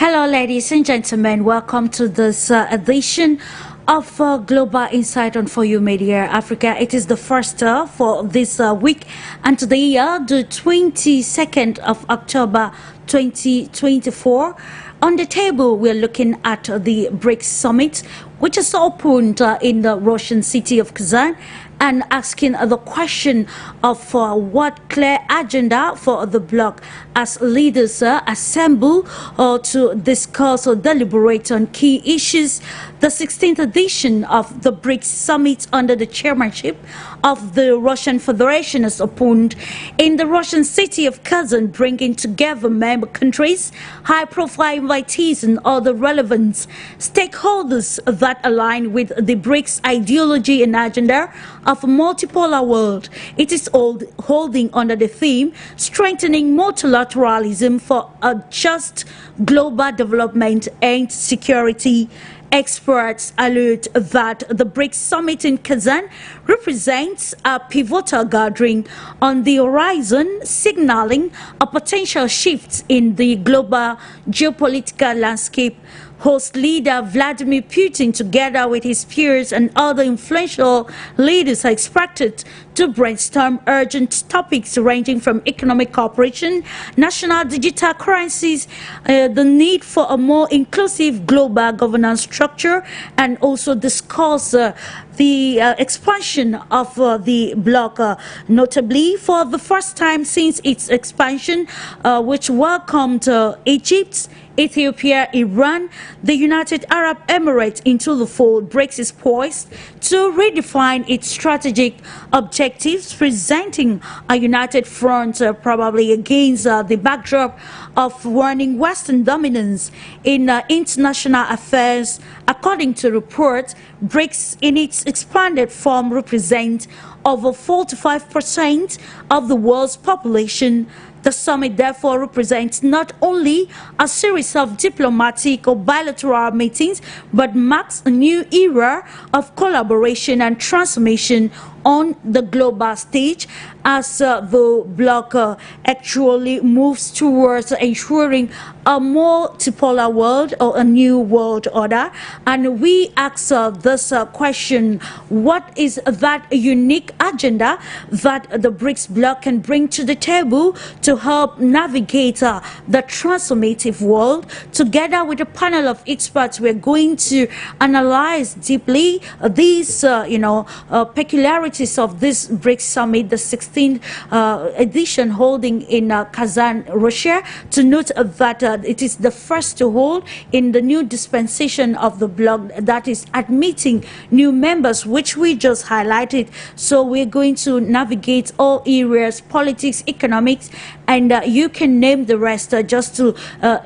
Hello, ladies and gentlemen. Welcome to this edition of Global Insight on For You Media Africa. It is the first for this week, and today, the 22nd of October 2024. On the table, we're looking at the Brics Summit, which is opened in the Russian city of Kazan, and asking the question of what clear agenda for the bloc as leaders assemble to discuss or deliberate on key issues. The 16th edition of the Brics Summit under the chairmanship of the Russian Federation is opened in the Russian city of Kazan, bringing together member countries, high-profile invitees, and other relevant stakeholders that align with the Brics ideology and agenda of a multipolar world. It is holding under the theme strengthening multilateralism for a just global development and security. Experts alert that the Brics Summit in Kazan represents a pivotal gathering on the horizon, signaling a potential shift in the global geopolitical landscape. Host leader Vladimir Putin, together with his peers and other influential leaders, are expected to brainstorm urgent topics ranging from economic cooperation, national digital currencies, the need for a more inclusive global governance structure, and also discuss the expansion of the bloc, notably for the first time since its expansion, which welcomed Egypt, Ethiopia, Iran, the United Arab Emirates into the fold. Brics is poised to redefine its strategic objectives, presenting a united front probably against the backdrop of waning Western dominance in international affairs. According to reports, Brics in its expanded form represent over 45% of the world's population. The summit therefore represents not only a series of diplomatic or bilateral meetings, but marks a new era of collaboration and transformation on the global stage as the bloc actually moves towards ensuring a multipolar world or a new world order. And we ask this question: what is that unique agenda that the Brics bloc can bring to the table to help navigate the transformative world? Together with a panel of experts, we're going to analyze deeply these peculiarities of this Brics Summit, the 16th edition holding in Kazan, Russia. To note that it is the first to hold in the new dispensation of the bloc that is admitting new members, which we just highlighted. So we're going to navigate all areas: politics, economics, and you can name the rest, just to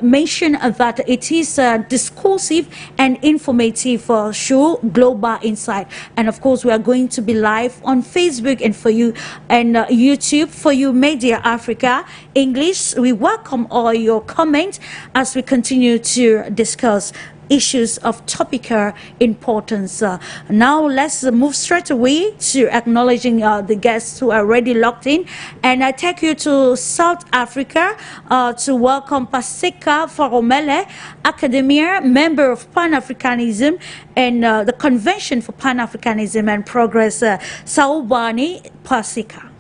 mention that it is a discursive and informative show, Global Insight. And of course, we are going to be live on Facebook and For You, and YouTube, For You Media Africa English. We welcome all your comments as we continue to discuss issues of topical importance. Now let's move straight away to acknowledging the guests who are already locked in, and I take you to South Africa to welcome PASEKA PHARUMELE, academia, member of Pan-Africanism and the Convention for Pan-Africanism and Progress. Sawubona, PASEKA.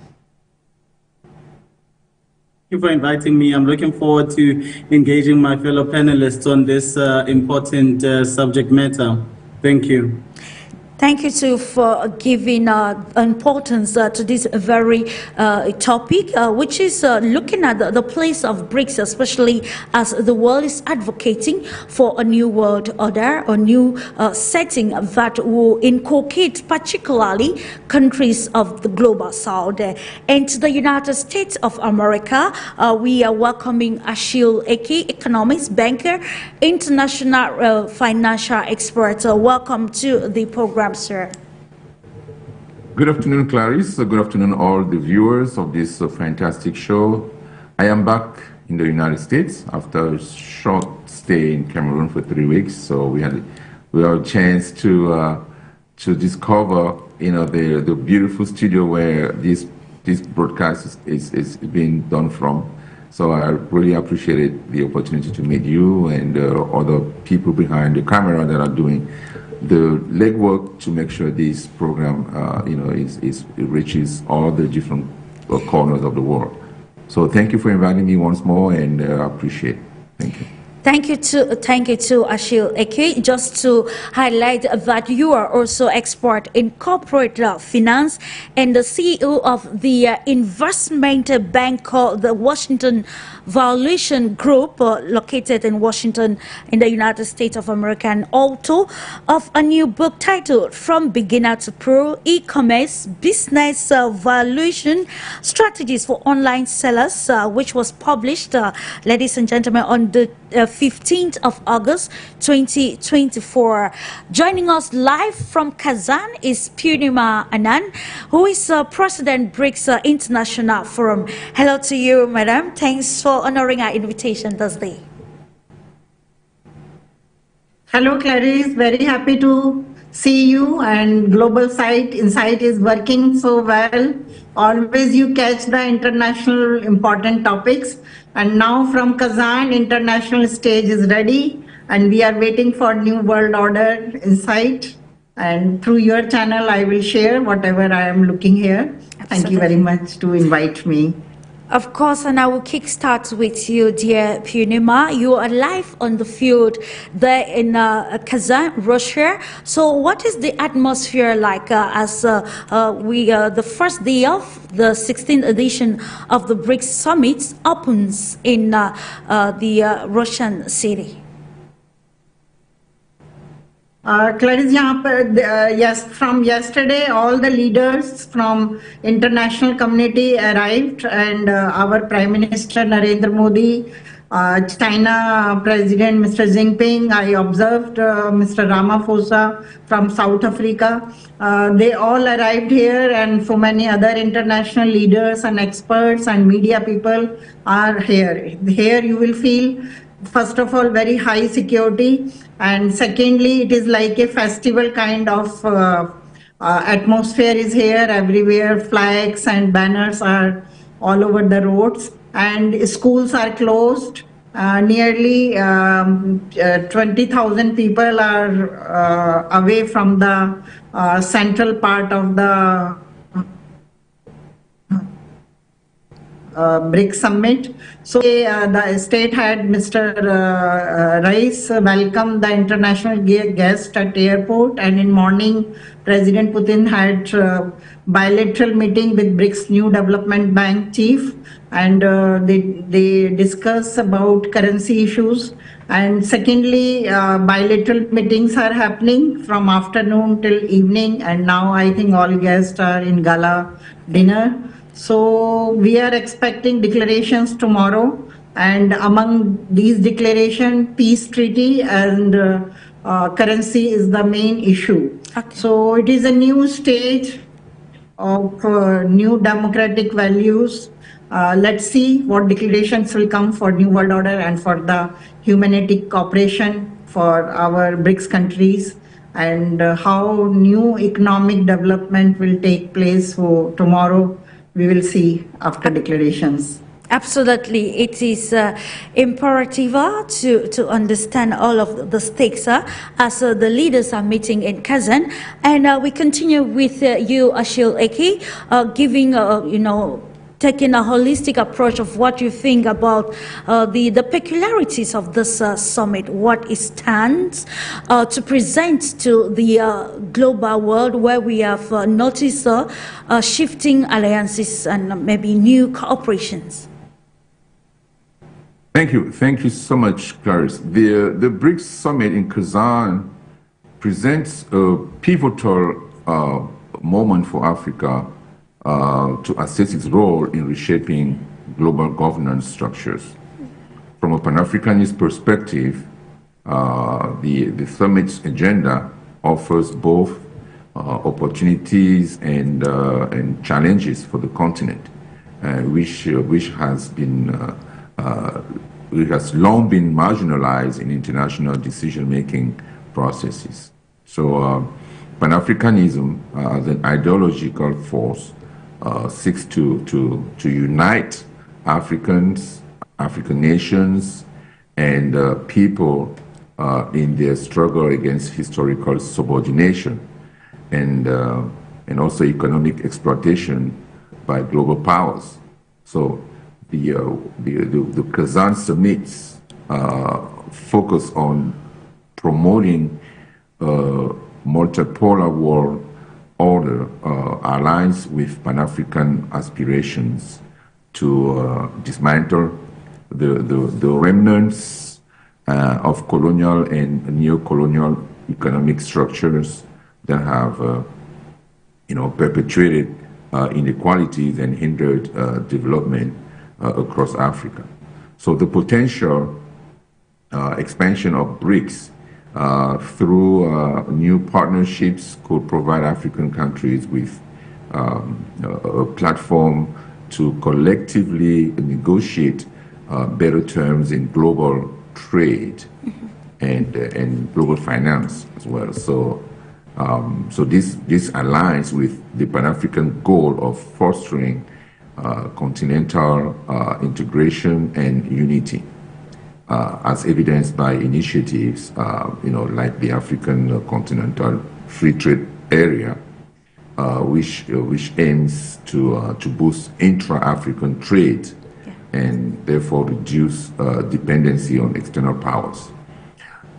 Thank you for inviting me. I'm looking forward to engaging my fellow panelists on this important subject matter. Thank you. Thank you too for giving importance to this very topic, which is looking at the place of Brics, especially as the world is advocating for a new world order, a new setting that will inculcate particularly countries of the global south. And to the United States of America, we are welcoming Achille Eke, economist, banker, international financial expert. Welcome to the program, sir. Good afternoon, Clarisse. Good afternoon, all the viewers of this fantastic show. I am back in the United States after a short stay in Cameroon for 3 weeks. So we had a chance to discover, the beautiful studio where this broadcast is being done from. So I really appreciated the opportunity to meet you and other people behind the camera that are doing the legwork to make sure this program, it reaches all the different corners of the world. So thank you for inviting me once more, and I appreciate it. Thank you. Thank you to Achille Eke. Just to highlight that you are also expert in corporate finance and the CEO of the investment bank called the Washington Valuation Group, located in Washington in the United States of America, and author of a new book titled From Beginner to Pro, E-Commerce Business Valuation Strategies for Online Sellers, which was published, ladies and gentlemen, on the 15th of August 2024. Joining us live from Kazan is PURNIMA ANAND, who is President Brics International Forum. Hello to you, madam. Thanks for honoring our invitation this day. Hello, Clarisse. Very happy to see you, and Global Insight is working so well. Always you catch the international important topics. And now from Kazan, international stage is ready, and we are waiting for New World Order Insight. And through your channel, I will share whatever I am looking here. Absolutely. Thank you very much to invite me. Of course, and I will kickstart with you, dear PURNIMA. You are live on the field there in Kazan, Russia. So what is the atmosphere like as the first day of the 16th edition of the Brics Summit opens in the Russian city? Clarisse, yes, from yesterday, all the leaders from international community arrived, and our Prime Minister Narendra Modi, China President Mr. Jinping, I observed Mr. Ramaphosa from South Africa. They all arrived here, and so many other international leaders and experts and media people are here. Here you will feel, first of all, very high security, and secondly, it is like a festival kind of atmosphere is here. Everywhere flags and banners are all over the roads, and schools are closed. Nearly 20,000 people are away from the central part of the Brics Summit. So the state head, Mr. Rice, welcomed the international guest at airport, and in morning, President Putin had bilateral meeting with Brics New Development Bank chief, and they discuss about currency issues. And secondly, bilateral meetings are happening from afternoon till evening, and now I think all guests are in gala dinner. So we are expecting declarations tomorrow, and among these declarations, peace treaty and currency is the main issue. Okay. So it is a new stage of new democratic values. Let's see what declarations will come for New World Order and for the humanity cooperation for our Brics countries, and how new economic development will take place. So tomorrow we will see after declarations. Absolutely, it is imperative to understand all of the stakes as the leaders are meeting in Kazan. And we continue with you, Achille Eke, giving taking a holistic approach of what you think about the peculiarities of this summit, what it stands to present to the global world, where we have noticed shifting alliances and maybe new cooperations. Thank you so much, Clarisse. The Brics Summit in Kazan presents a pivotal moment for Africa to assess its role in reshaping global governance structures. From a Pan-Africanist perspective, the summit's agenda offers both opportunities and challenges for the continent, which has long been marginalized in international decision-making processes. So Pan-Africanism as an ideological force seeks to unite Africans African nations and people in their struggle against historical subordination and also economic exploitation by global powers. So the Kazan Summits focus on promoting multipolar world order aligns with Pan-African aspirations to dismantle the remnants of colonial and neo-colonial economic structures that have perpetuated inequalities and hindered development across Africa. So the potential expansion of Brics through new partnerships could provide African countries with a platform to collectively negotiate better terms in global trade and global finance as well. So this aligns with the Pan-African goal of fostering continental integration and unity, as evidenced by initiatives, like the African Continental Free Trade Area, which aims to boost intra-African trade and therefore reduce dependency on external powers.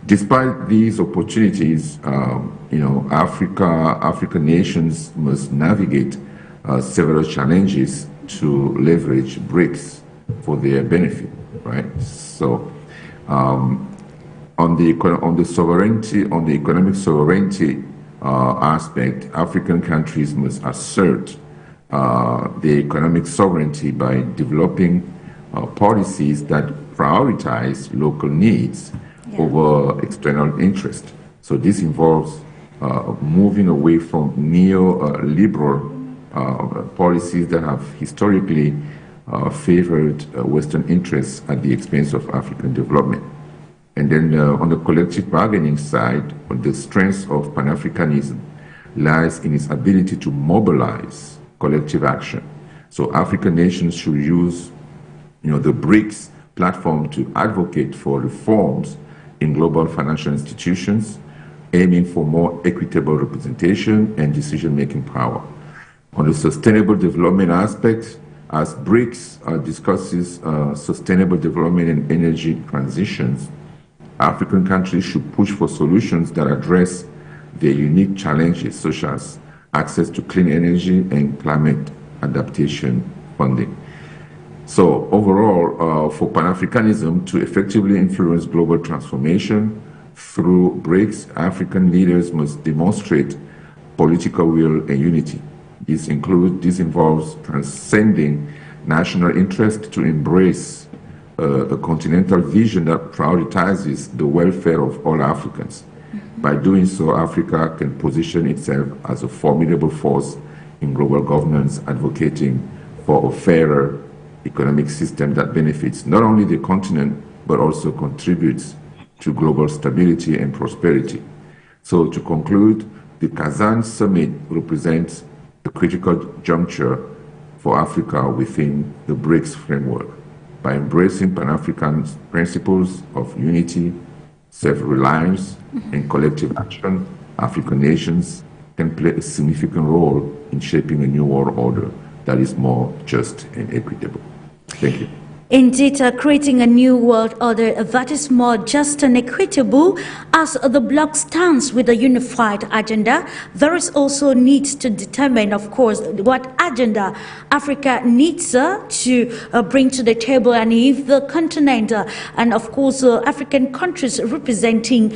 Despite these opportunities, African nations must navigate several challenges to leverage Brics for their benefit, right? So, on the economic sovereignty aspect, African countries must assert their economic sovereignty by developing policies that prioritize local needs over external interest. So this involves moving away from neoliberal policies that have historically favored Western interests at the expense of African development. And then on the collective bargaining side, the strength of Pan-Africanism lies in its ability to mobilize collective action. So African nations should use the Brics platform to advocate for reforms in global financial institutions, aiming for more equitable representation and decision-making power. On the sustainable development aspect, as Brics discusses sustainable development and energy transitions, African countries should push for solutions that address their unique challenges, such as access to clean energy and climate adaptation funding. So overall, for Pan-Africanism to effectively influence global transformation through Brics, African leaders must demonstrate political will and unity. This involves transcending national interest to embrace a continental vision that prioritizes the welfare of all Africans. By doing so, Africa can position itself as a formidable force in global governance, advocating for a fairer economic system that benefits not only the continent, but also contributes to global stability and prosperity. So to conclude, the Kazan Summit represents a critical juncture for Africa within the Brics framework. By embracing Pan-African principles of unity, self-reliance, and collective action, African nations can play a significant role in shaping a new world order that is more just and equitable. Thank you. Indeed, creating a new world order that is more just and equitable. As the bloc stands with a unified agenda, there is also need to determine, of course, what agenda Africa needs to bring to the table, and if the continent and, of course, African countries representing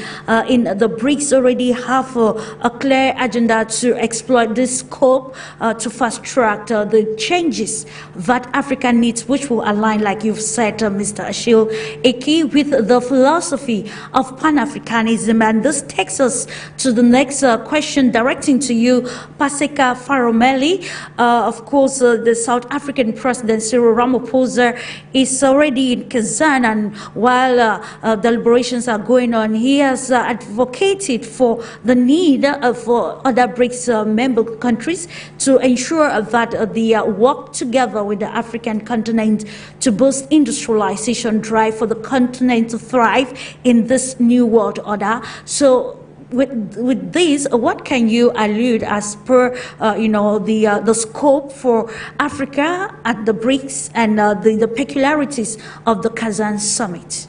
in the Brics already have a clear agenda to exploit this scope to fast-track the changes that Africa needs, which will align, like you've said, Mr. Ashil Eki, with the philosophy of Pan-Africanism. And this takes us to the next question, directing to you, PASEKA PHARUMELE. Of course, the South African President Cyril Ramaphosa is already in Kazan, and while deliberations are going on, he has advocated for the need for other Brics member countries to ensure that they work together with the African continent to build post-industrialization drive for the continent to thrive in this new world order. So with this, what can you allude as per the scope for Africa at the BRICS and the peculiarities of the Kazan Summit?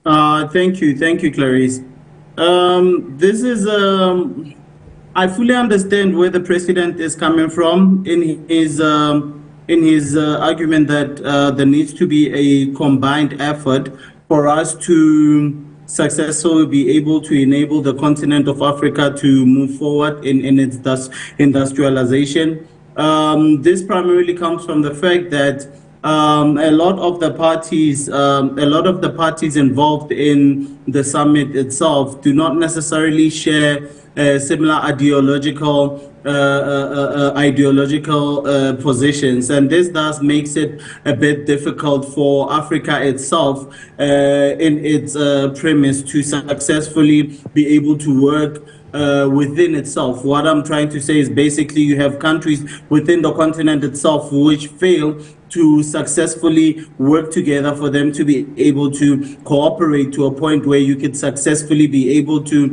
Thank you, Clarisse. This is I fully understand where the president is coming from in his argument that there needs to be a combined effort for us to successfully be able to enable the continent of Africa to move forward in its industrialization. This primarily comes from the fact that a lot of the parties involved in the summit itself do not necessarily share similar ideological positions, and this thus makes it a bit difficult for Africa itself in its premise to successfully be able to work within itself. What I'm trying to say is basically you have countries within the continent itself which fail to successfully work together for them to be able to cooperate to a point where you could successfully be able to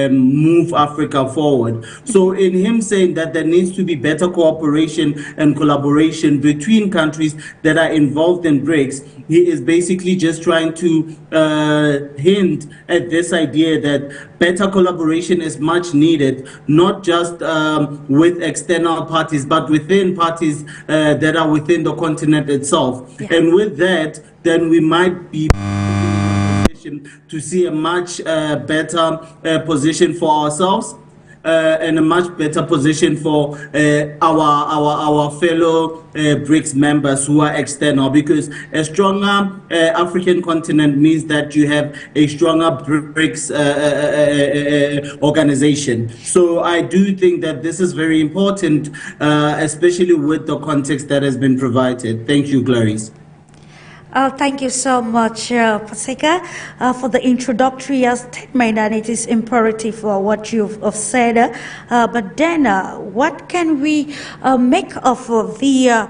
move Africa forward. So in him saying that there needs to be better cooperation and collaboration between countries that are involved in BRICS, he is basically just trying to hint at this idea that better collaboration is much needed, not just with external parties, but within parties that are within the continent itself. Yeah. And with that, then we might be in a position to see a much better position for ourselves and a much better position for our fellow BRICS members who are external, because a stronger African continent means that you have a stronger BRICS organization. So I do think that this is very important, especially with the context that has been provided. Thank you, Clarisse. Thank you so much, PASEKA, for the introductory statement, and it is imperative for what you've said. But then, what can we make of the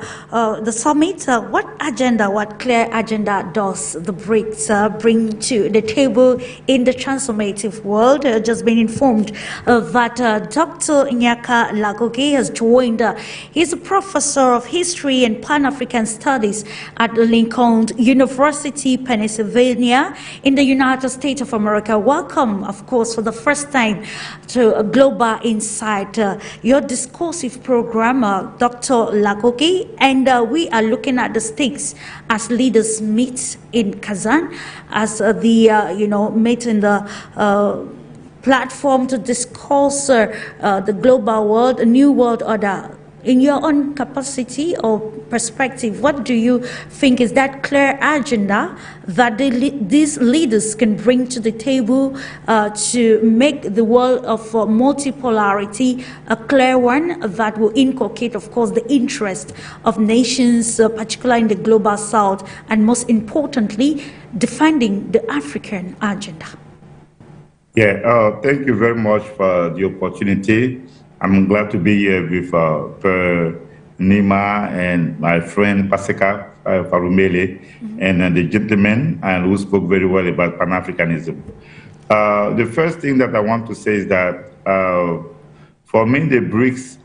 summit? What agenda, what clear agenda does the BRICS bring to the table in the transformative world? Just been informed that Dr. GNAKA LAGOKE has joined. He's a professor of history and Pan-African studies at Lincoln University, Pennsylvania, in the United States of America. Welcome, of course, for the first time to Global Insight, your discursive program, Dr. LAGOKE, and we are looking at the stakes as leaders meet in Kazan, as meet in the platform to discuss the global world, a new world order. In your own capacity or perspective, what do you think is that clear agenda that these leaders can bring to the table to make the world of multipolarity a clear one that will inculcate, of course, the interest of nations, particularly in the global south, and most importantly, defending the African agenda? Yeah, thank you very much for the opportunity. I'm glad to be here with PURNIMA and my friend PASEKA, PHARUMELE, and the gentleman who spoke very well about Pan-Africanism. The first thing that I want to say is that for me, the BRICS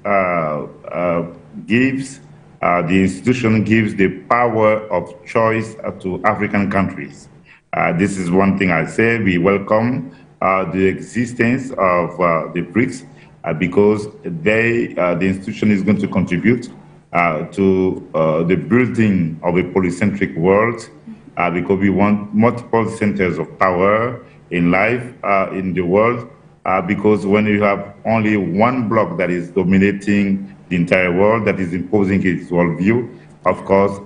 the institution gives the power of choice to African countries. This is one thing I say. We welcome the existence of the BRICS. Because the institution is going to contribute to the building of a polycentric world, because we want multiple centers of power in life, in the world, because when you have only one bloc that is dominating the entire world, that is imposing its worldview, of course,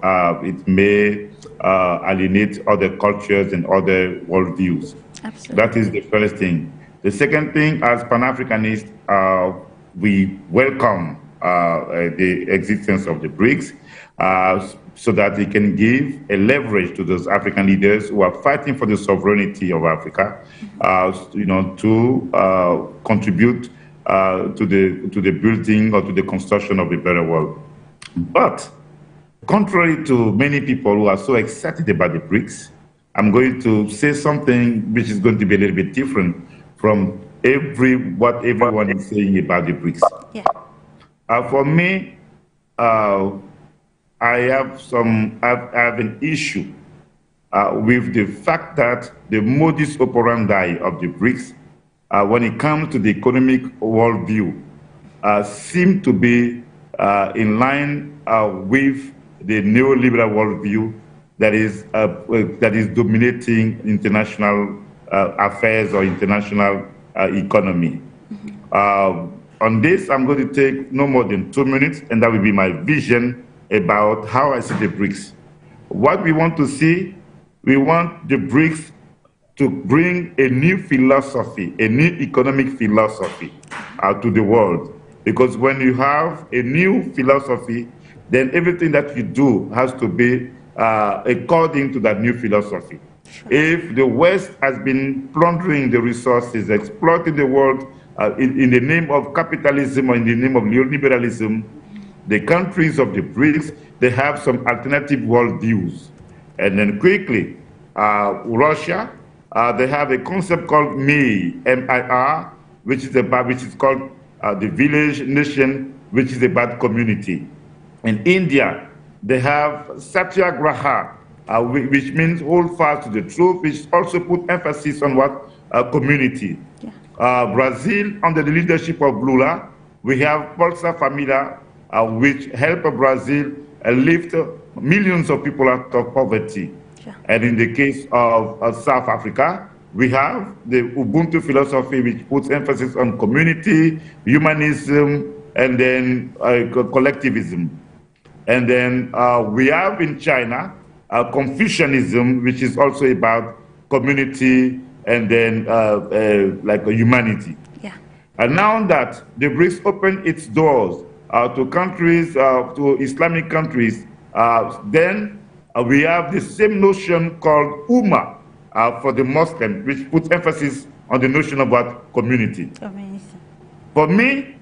it may alienate other cultures and other worldviews. Absolutely. That is the first thing. The second thing, as Pan-Africanists, we welcome the existence of the BRICS so that it can give a leverage to those African leaders who are fighting for the sovereignty of Africa, to contribute to the building or to the construction of a better world. But contrary to many people who are so excited about the BRICS, I'm going to say something which is going to be a little bit different from what everyone is saying about the BRICS. Yeah. For me, I have an issue with the fact that the modus operandi of the BRICS, when it comes to the economic worldview, seem to be in line with the neoliberal worldview that is dominating international affairs or international economy. On this, I'm going to take no more than 2 minutes, and that will be my vision about how I see the BRICS. What we want to see, we want the BRICS to bring a new philosophy, a new economic philosophy to the world. Because when you have a new philosophy, then everything that you do has to be according to that new philosophy. Sure. If the West has been plundering the resources, exploiting the world in the name of capitalism or in the name of neoliberalism, the countries of the BRICS, they have some alternative worldviews. And then quickly, Russia, they have a concept called MIR, M-I-R, which is called the village nation, which is about community. In India, they have Satyagraha, which means hold fast to the truth, which also put emphasis on what? Community. Yeah. Brazil, under the leadership of Lula, we have Bolsa Família, which help Brazil lift millions of people out of poverty. Yeah. And in the case of South Africa, we have the Ubuntu philosophy, which puts emphasis on community, humanism, and then collectivism. And then we have in China Confucianism, which is also about community and then like humanity. Yeah. And now that the BRICS opened its doors to countries, to Islamic countries, then we have the same notion called Ummah for the Muslim, which puts emphasis on the notion of what? Community. For me,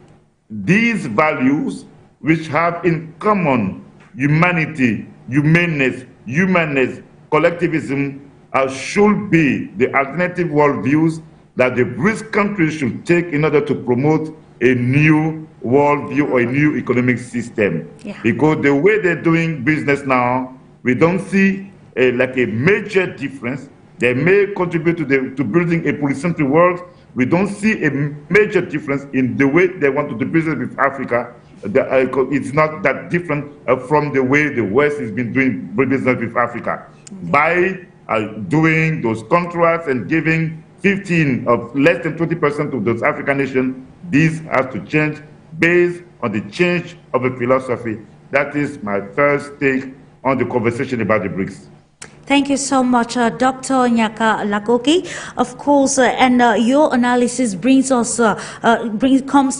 these values, which have in common humanity, humanness, collectivism, should be the alternative worldviews that the BRICS countries should take in order to promote a new worldview or a new economic system. Yeah. Because the way they're doing business now, we don't see like a major difference. They may contribute to building a polycentric world. We don't see a major difference in the way they want to do business with Africa. It's not that different from the way the West has been doing business with Africa. Mm-hmm. By doing those contracts and giving 15 of less than 20% of those African nations, this has to change based on the change of a philosophy. That is my first take on the conversation about the BRICS. Thank you so much, Dr. GNAKA LAGOKE. Of course, and your analysis comes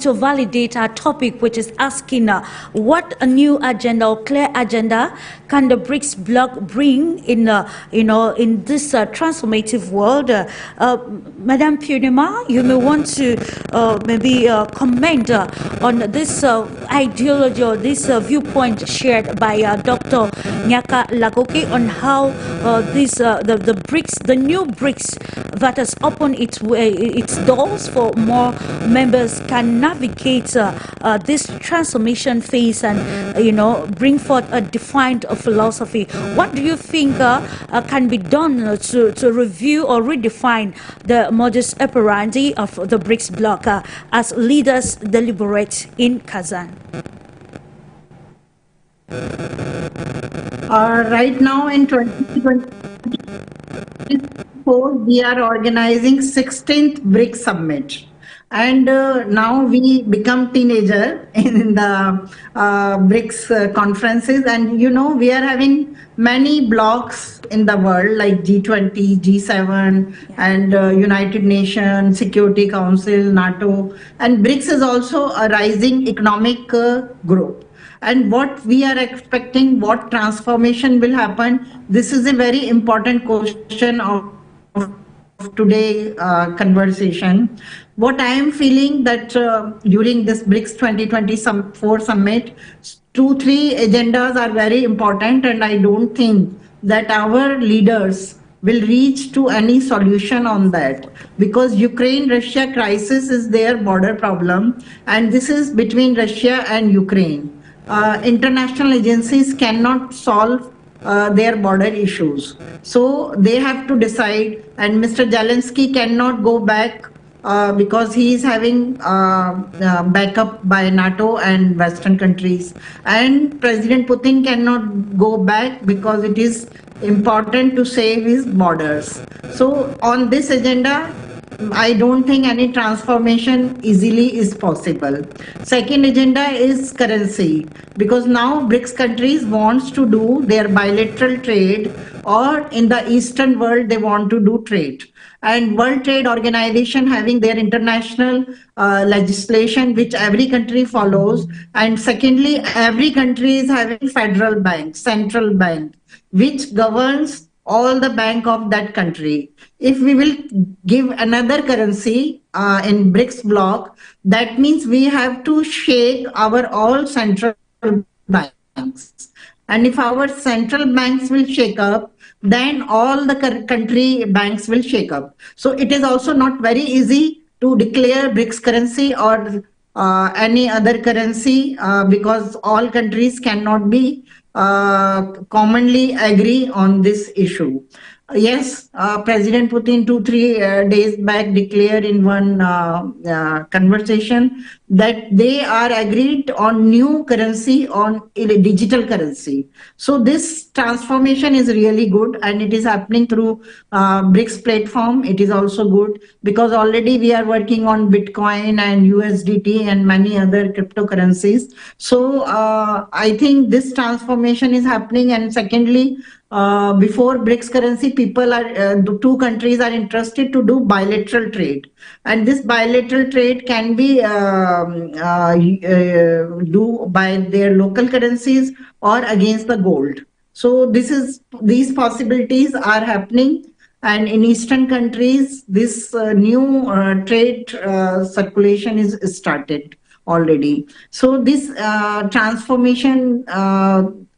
to validate our topic, which is asking what a new agenda or clear agenda can the BRICS bloc bring in, in this transformative world. Madam PURNIMA, you may want to maybe comment on this ideology or this viewpoint shared by Dr. GNAKA LAGOKE on how the BRICS, the new BRICS that has opened its doors for more members can navigate this transformation phase and bring forth a defined philosophy. What do you think can be done to review or redefine the modus operandi of the BRICS bloc as leaders deliberate in Kazan? Right now in 2024, we are organizing 16th BRICS Summit. And now we become teenager in the BRICS conferences. And we are having many blocs in the world like G20, G7, and United Nations, Security Council, NATO. And BRICS is also a rising economic group. And what we are expecting, what transformation will happen, this is a very important question of today's conversation. What I am feeling that during this BRICS 2024 summit, 2-3 agendas are very important, and I don't think that our leaders will reach to any solution on that, because Ukraine-Russia crisis is their border problem, and this is between Russia and Ukraine. International agencies cannot solve their border issues. So they have to decide, and Mr. Zelensky cannot go back because he is having backup by NATO and Western countries. And President Putin cannot go back because it is important to save his borders. So on this agenda, I don't think any transformation easily is possible. Second agenda is currency, because now BRICS countries wants to do their bilateral trade, or in the Eastern world they want to do trade. And World Trade Organization having their international legislation which every country follows. And secondly, every country is having federal bank, central bank, which governs all the bank of that country. If we will give another currency in BRICS bloc, that means we have to shake our all central banks. And if our central banks will shake up, then all the country banks will shake up. So it is also not very easy to declare BRICS currency or any other currency because all countries cannot be commonly agree on this issue. Yes, President Putin 2-3 days back declared in one conversation that they are agreed on new currency, on digital currency. So this transformation is really good, and it is happening through BRICS platform. It is also good because already we are working on Bitcoin and USDT and many other cryptocurrencies. So I think this transformation is happening. And secondly, before BRICS currency, people are the two countries are interested to do bilateral trade, and this bilateral trade can be do by their local currencies or against the gold. So these possibilities are happening, and in Eastern countries, this new trade circulation is started already. So this transformation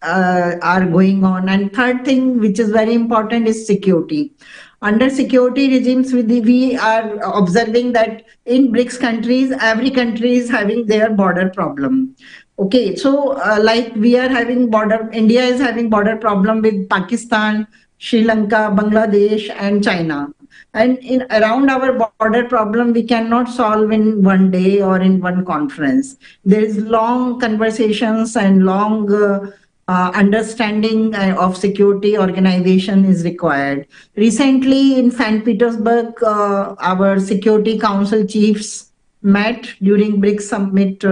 are going on. And third thing, which is very important, is security. Under security regimes, we are observing that in BRICS countries, every country is having their border problem. Okay, so like we are having India is having border problem with Pakistan, Sri Lanka, Bangladesh, and China. And around our border problem, we cannot solve in one day or in one conference. There is long conversations and long understanding of security organization is required. Recently in St. Petersburg, our Security Council chiefs met during BRICS Summit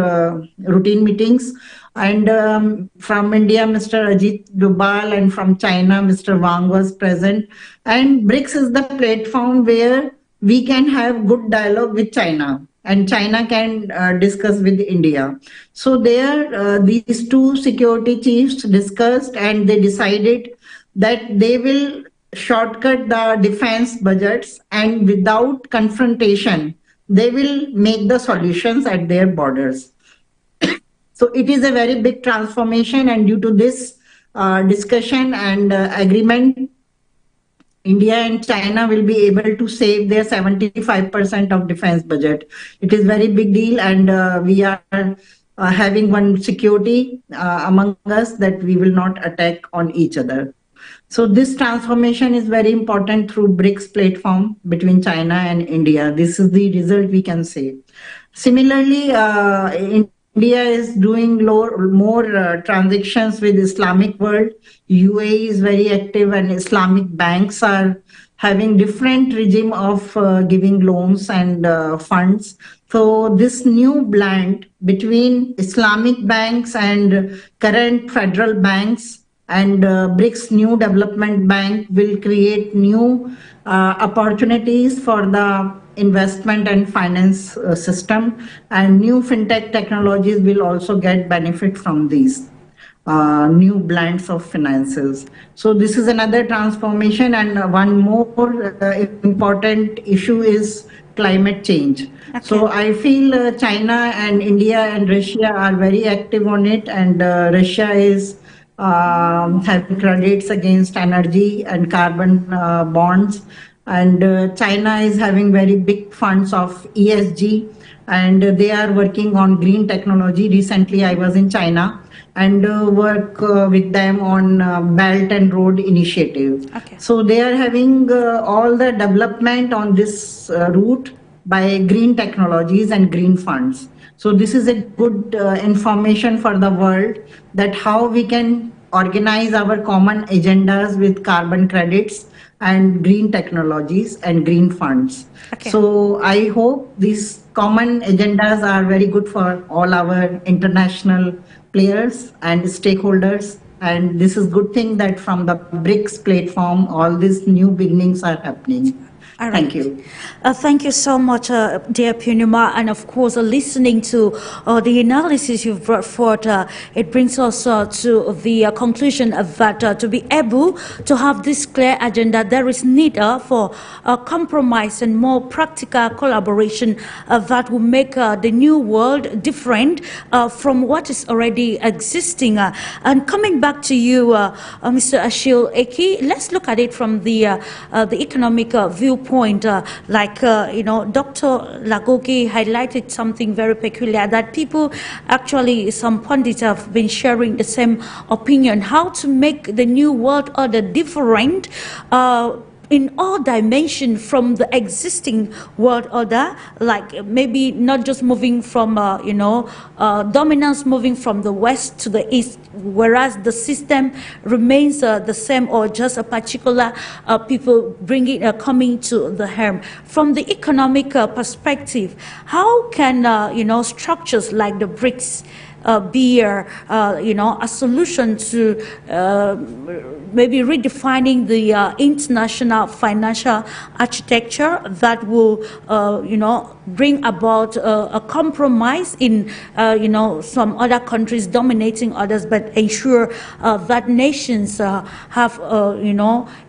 routine meetings. And from India, Mr. Ajit Dubal, and from China, Mr. Wang was present. And BRICS is the platform where we can have good dialogue with China, and China can discuss with India. So there, these two security chiefs discussed, and they decided that they will shortcut the defense budgets, and without confrontation, they will make the solutions at their borders. So it is a very big transformation, and due to this discussion and agreement, India and China will be able to save their 75% of defense budget. It is very big deal, and we are having one security among us, that we will not attack on each other. So this transformation is very important through BRICS platform between China and India. This is the result we can say. Similarly, India is doing more transactions with Islamic world. UAE is very active, and Islamic banks are having different regime of giving loans and funds. So this new blend between Islamic banks and current federal banks and BRICS new development bank will create new opportunities for the investment and finance system, and new fintech technologies will also get benefit from these. new blends of finances. So this is another transformation, and one more important issue is climate change. Okay. So I feel China and India and Russia are very active on it, and Russia is having credits against energy and carbon bonds, and China is having very big funds of ESG, and they are working on green technology. Recently I was in China and work with them on Belt and Road Initiative. Okay. So they are having all the development on this route by green technologies and green funds. So this is a good information for the world that how we can organize our common agendas with carbon credits and green technologies and green funds. Okay. So I hope these common agendas are very good for all our international players and stakeholders. And this is good thing that from the Brics platform, all these new beginnings are happening. All right. Thank you. Thank you so much, dear Purnima. And of course, listening to the analysis you've brought forth, it brings us to the conclusion that to be able to have this clear agenda, there is need for a compromise and more practical collaboration that will make the new world different from what is already existing. And coming back to you, Mr. Ashil Eki, let's look at it from the economic viewpoint. Dr. LAGOKE highlighted something very peculiar, that people actually, some pundits have been sharing the same opinion, how to make the new world order different in all dimensions from the existing world order, like maybe not just moving from, dominance moving from the west to the east, whereas the system remains the same, or just a particular people coming to the harm. From the economic perspective, how can, structures like the Brics be a solution to maybe redefining the international financial architecture that will, bring about a compromise in, some other countries dominating others, but ensure that nations have,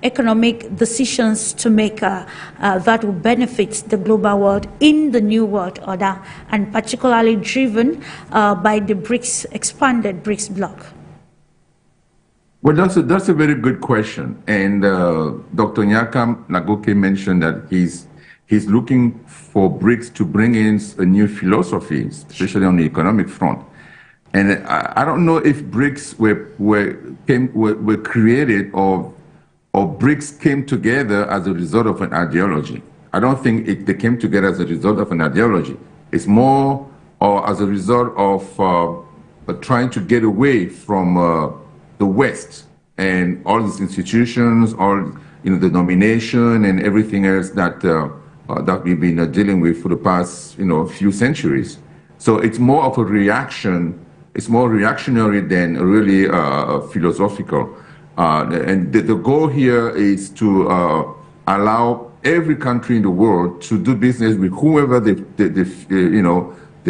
economic decisions to make that will benefit the global world in the new world order, and particularly driven by the Brics, expanded Brics bloc? Well, that's a very good question. And Dr. LAGOKE mentioned that he's looking for Brics to bring in a new philosophy, especially on the economic front. And I don't know if Brics were created or Brics came together as a result of an ideology. I don't think they came together as a result of an ideology. It's more or as a result of trying to get away from the West and all these institutions, all the domination and everything else that that we've been dealing with for the past few centuries. So it's more of a reaction. It's more reactionary than really philosophical. And the goal here is to allow every country in the world to do business with whoever they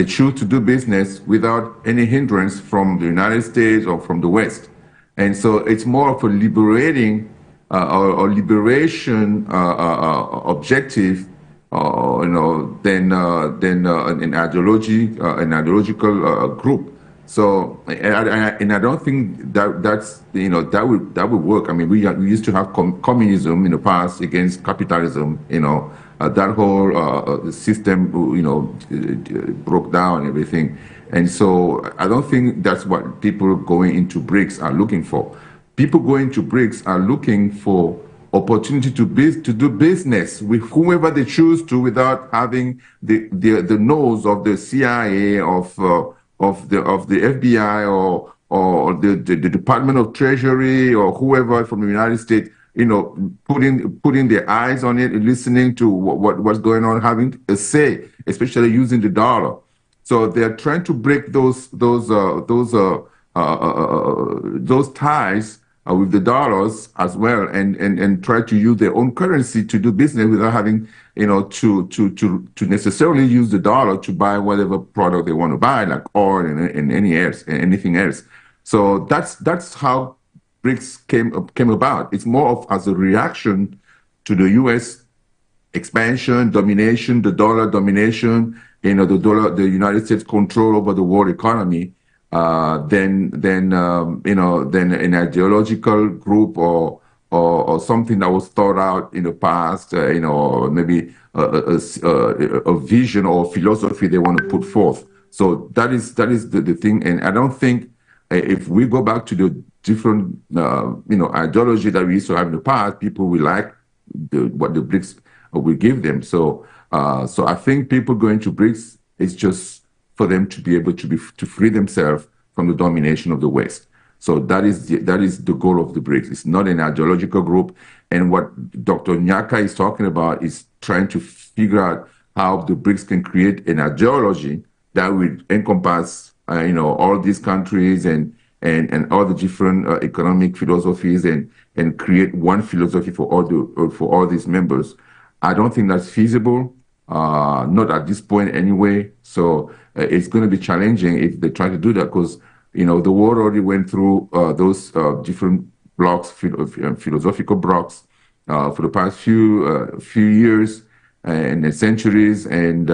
choose to do business without any hindrance from the United States or from the West. And so it's more of a liberating or liberation objective, than an ideological group. So, and I don't think that would work. I mean, we used to have communism in the past against capitalism. That whole system, broke down and everything. And so I don't think that's what people going into Brics are looking for. People going to Brics are looking for opportunity to do business with whoever they choose to, without having the nose of the CIA, of the FBI, or the Department of Treasury, or whoever from the United States, putting their eyes on it and listening to what's going on, having a say, especially using the dollar. So they're trying to break those ties with the dollars as well, and try to use their own currency to do business without having to necessarily use the dollar to buy whatever product they want to buy, like oil and anything else. So that's how BRICS came about. It's more of as a reaction to the U.S. expansion, domination, the dollar domination, the United States control over the world economy, than an ideological group or something that was thought out in the past, or maybe a vision or philosophy they want to put forth. So that is the thing, and I don't think if we go back to the different ideology that we used to have in the past, people will like what the BRICS will give them. So I think people going to BRICS is just for them to be able to free themselves from the domination of the West. So that is the goal of the BRICS. It's not an ideological group. And what Dr. GNAKA is talking about is trying to figure out how the BRICS can create an ideology that will encompass all these countries and all the different economic philosophies and create one philosophy for all these members. I don't think that's feasible, not at this point anyway. So it's going to be challenging if they try to do that, because the world already went through those different blocks, philosophical blocks, for the past few years and centuries, and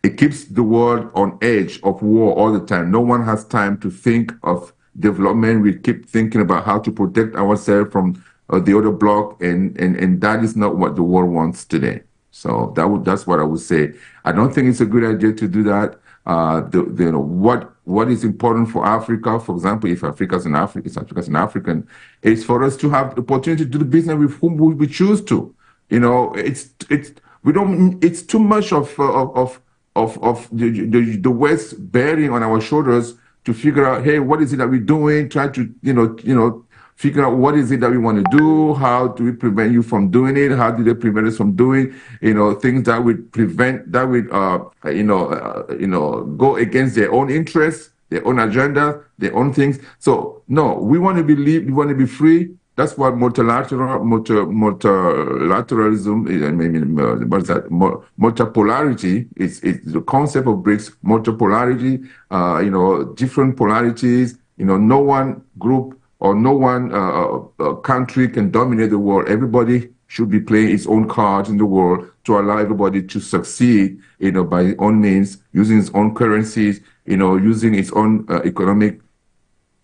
it keeps the world on edge of war all the time. No one has time to think of development. We keep thinking about how to protect ourselves from the other bloc, and that is not what the world wants today. So that's what I would say. I don't think it's a good idea to do that. What is important for Africa, for example, if Africa is an African, is for us to have the opportunity to do the business with whom we choose to. It's too much of the West bearing on our shoulders to figure out, hey, what is it that we're doing? Try to figure out what is it that we want to do. How do we prevent you from doing it? How do they prevent us from doing things that would prevent, that would go against their own interests, their own agenda, their own things. So no, we want to we want to be free. That's what multilateralism is. I mean, what's that? Multipolarity is the concept of BRICS. Multipolarity, different polarities. No one group or no one country can dominate the world. Everybody should be playing its own cards in the world to allow everybody to succeed, by its own means, using its own currencies, using its own economic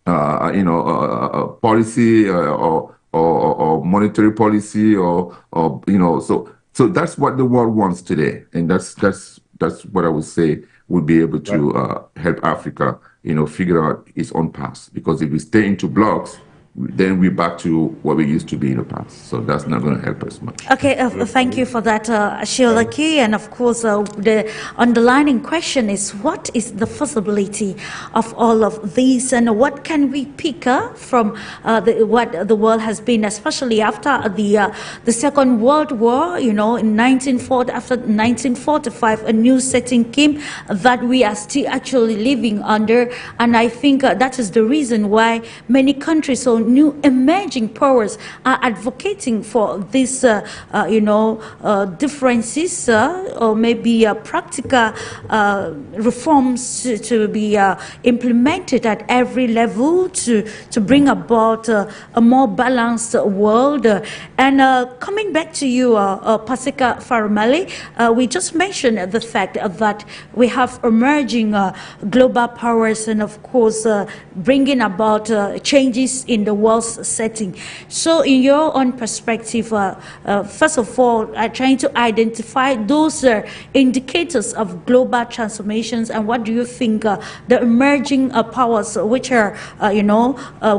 policy or monetary policy so that's what the world wants today, and that's what I would say would be able to help Africa figure out its own path, because if we stay into blocks, then we're back to what we used to be in the past. So that's not going to help us much. Okay, thank you for that, Shiolaki. And of course, the underlining question is, what is the feasibility of all of these, and what can we pick from what the world has been, especially after the Second World War, in 1940, after 1945, a new setting came that we are still actually living under. And I think that is the reason why many countries or new emerging powers are advocating for these, differences or maybe practical reforms to be implemented at every level to bring about a more balanced world. And coming back to you, PASEKA PHARUMELE, we just mentioned the fact that we have emerging global powers, and of course bringing about changes in the world's setting. So in your own perspective, first of all, trying to identify those indicators of global transformations, and what do you think the emerging powers which are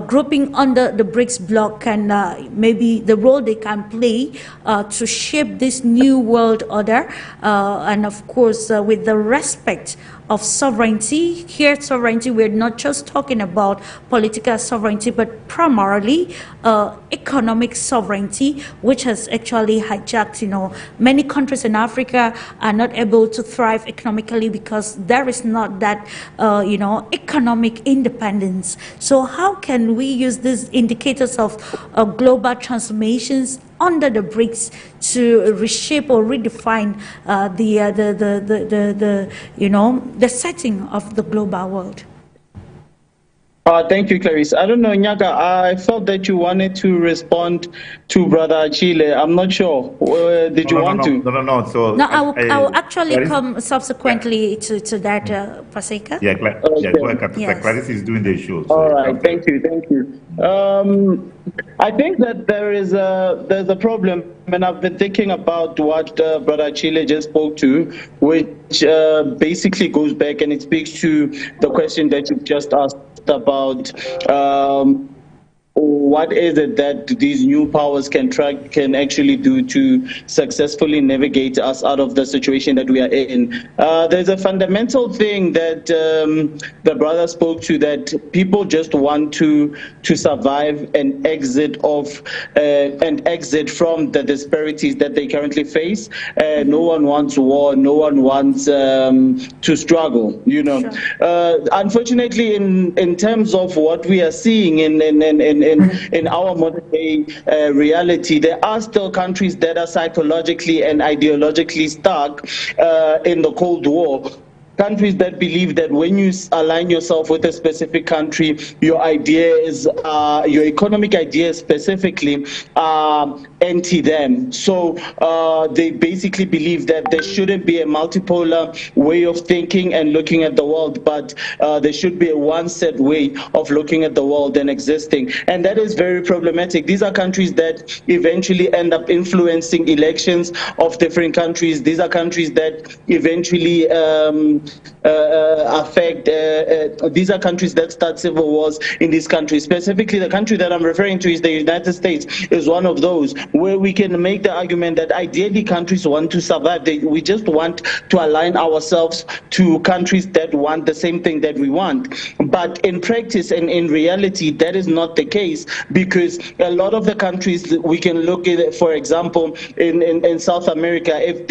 grouping under the BRICS bloc, and maybe the role they can play to shape this new world order, and of course with the respect of sovereignty. Here, sovereignty, we're not just talking about political sovereignty, but primarily economic sovereignty, which has actually hijacked, many countries in Africa are not able to thrive economically because there is not that, economic independence. So how can we use these indicators of global transformations under the BRICS to reshape or redefine the setting of the global world? Thank you, Clarisse. I don't know, Nyaka, I felt that you wanted to respond to Brother Chile. I'm not sure. Did you want to? No. So No, I will actually Clarisse, come subsequently to that, Paseka. yeah, go ahead. Yes. Clarisse is doing the show. All right, thank you. I think that there's a problem, and I've been thinking about what Brother Chile just spoke to, which basically goes back and it speaks to the question that you just asked about what is it that these new powers can actually do to successfully navigate us out of the situation that we are in. There's a fundamental thing that the brother spoke to, that people just want to survive and exit from the disparities that they currently face. No one wants war. No one wants to struggle. You know, sure. Unfortunately, in terms of what we are seeing in our modern day reality, there are still countries that are psychologically and ideologically stuck in the Cold War. Countries that believe that when you align yourself with a specific country, your ideas, your economic ideas specifically, anti them. So they basically believe that there shouldn't be a multipolar way of thinking and looking at the world, but there should be a one set way of looking at the world and existing. And that is very problematic. These are countries that eventually end up influencing elections of different countries. These are countries that eventually affect, these are countries that start civil wars in these countries. Specifically, the country that I'm referring to is the United States, is one of those where we can make the argument that ideally countries want to survive. We just want to align ourselves to countries that want the same thing that we want. But in practice and in reality, that is not the case, because a lot of the countries that we can look at, for example, in South America, if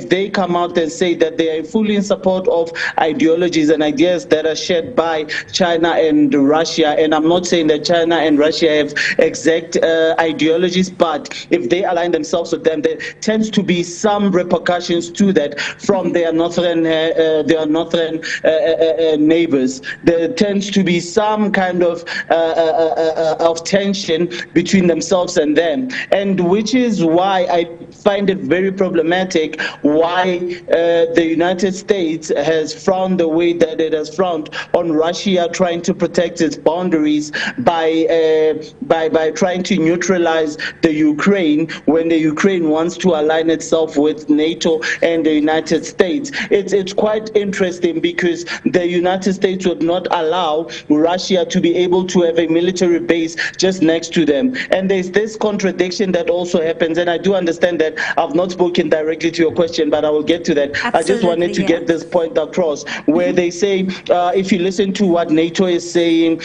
they come out and say that they are fully in support of ideologies and ideas that are shared by China and Russia, and I'm not saying that China and Russia have exact ideologies, but if they align themselves with them, there tends to be some repercussions to that from their northern neighbors. There tends to be some kind of tension between themselves and them, and which is why I find it very problematic why the United States has frowned the way that it has frowned on Russia trying to protect its boundaries by trying to neutralize the Ukraine when the Ukraine wants to align itself with NATO and the United States. It's quite interesting because the United States would not allow Russia to be able to have a military base just next to them. And there's this contradiction that also happens, and I do understand that I've not spoken directly to your question, but I will get to that. Absolutely, I just wanted to get this point across, where they say, if you listen to what NATO is saying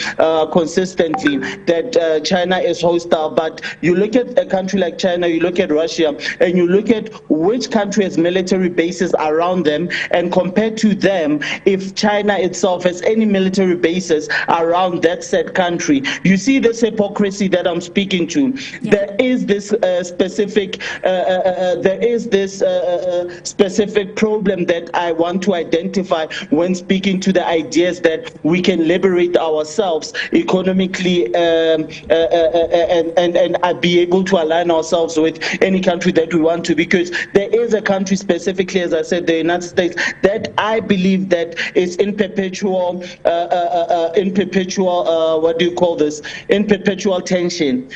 consistently, that China is hostile, but you look at a country like China, you look at Russia, and you look at which country has military bases around them, and compared to them, if China itself has any military bases around that said country, you see this hypocrisy that I'm speaking to. Yeah. There is this specific problem that I want to identify when speaking to the ideas that we can liberate ourselves economically and be able to align ourselves with any country that we want to, because there is a country specifically, as I said, the United States, that I believe that is in perpetual what do you call this? In perpetual tension.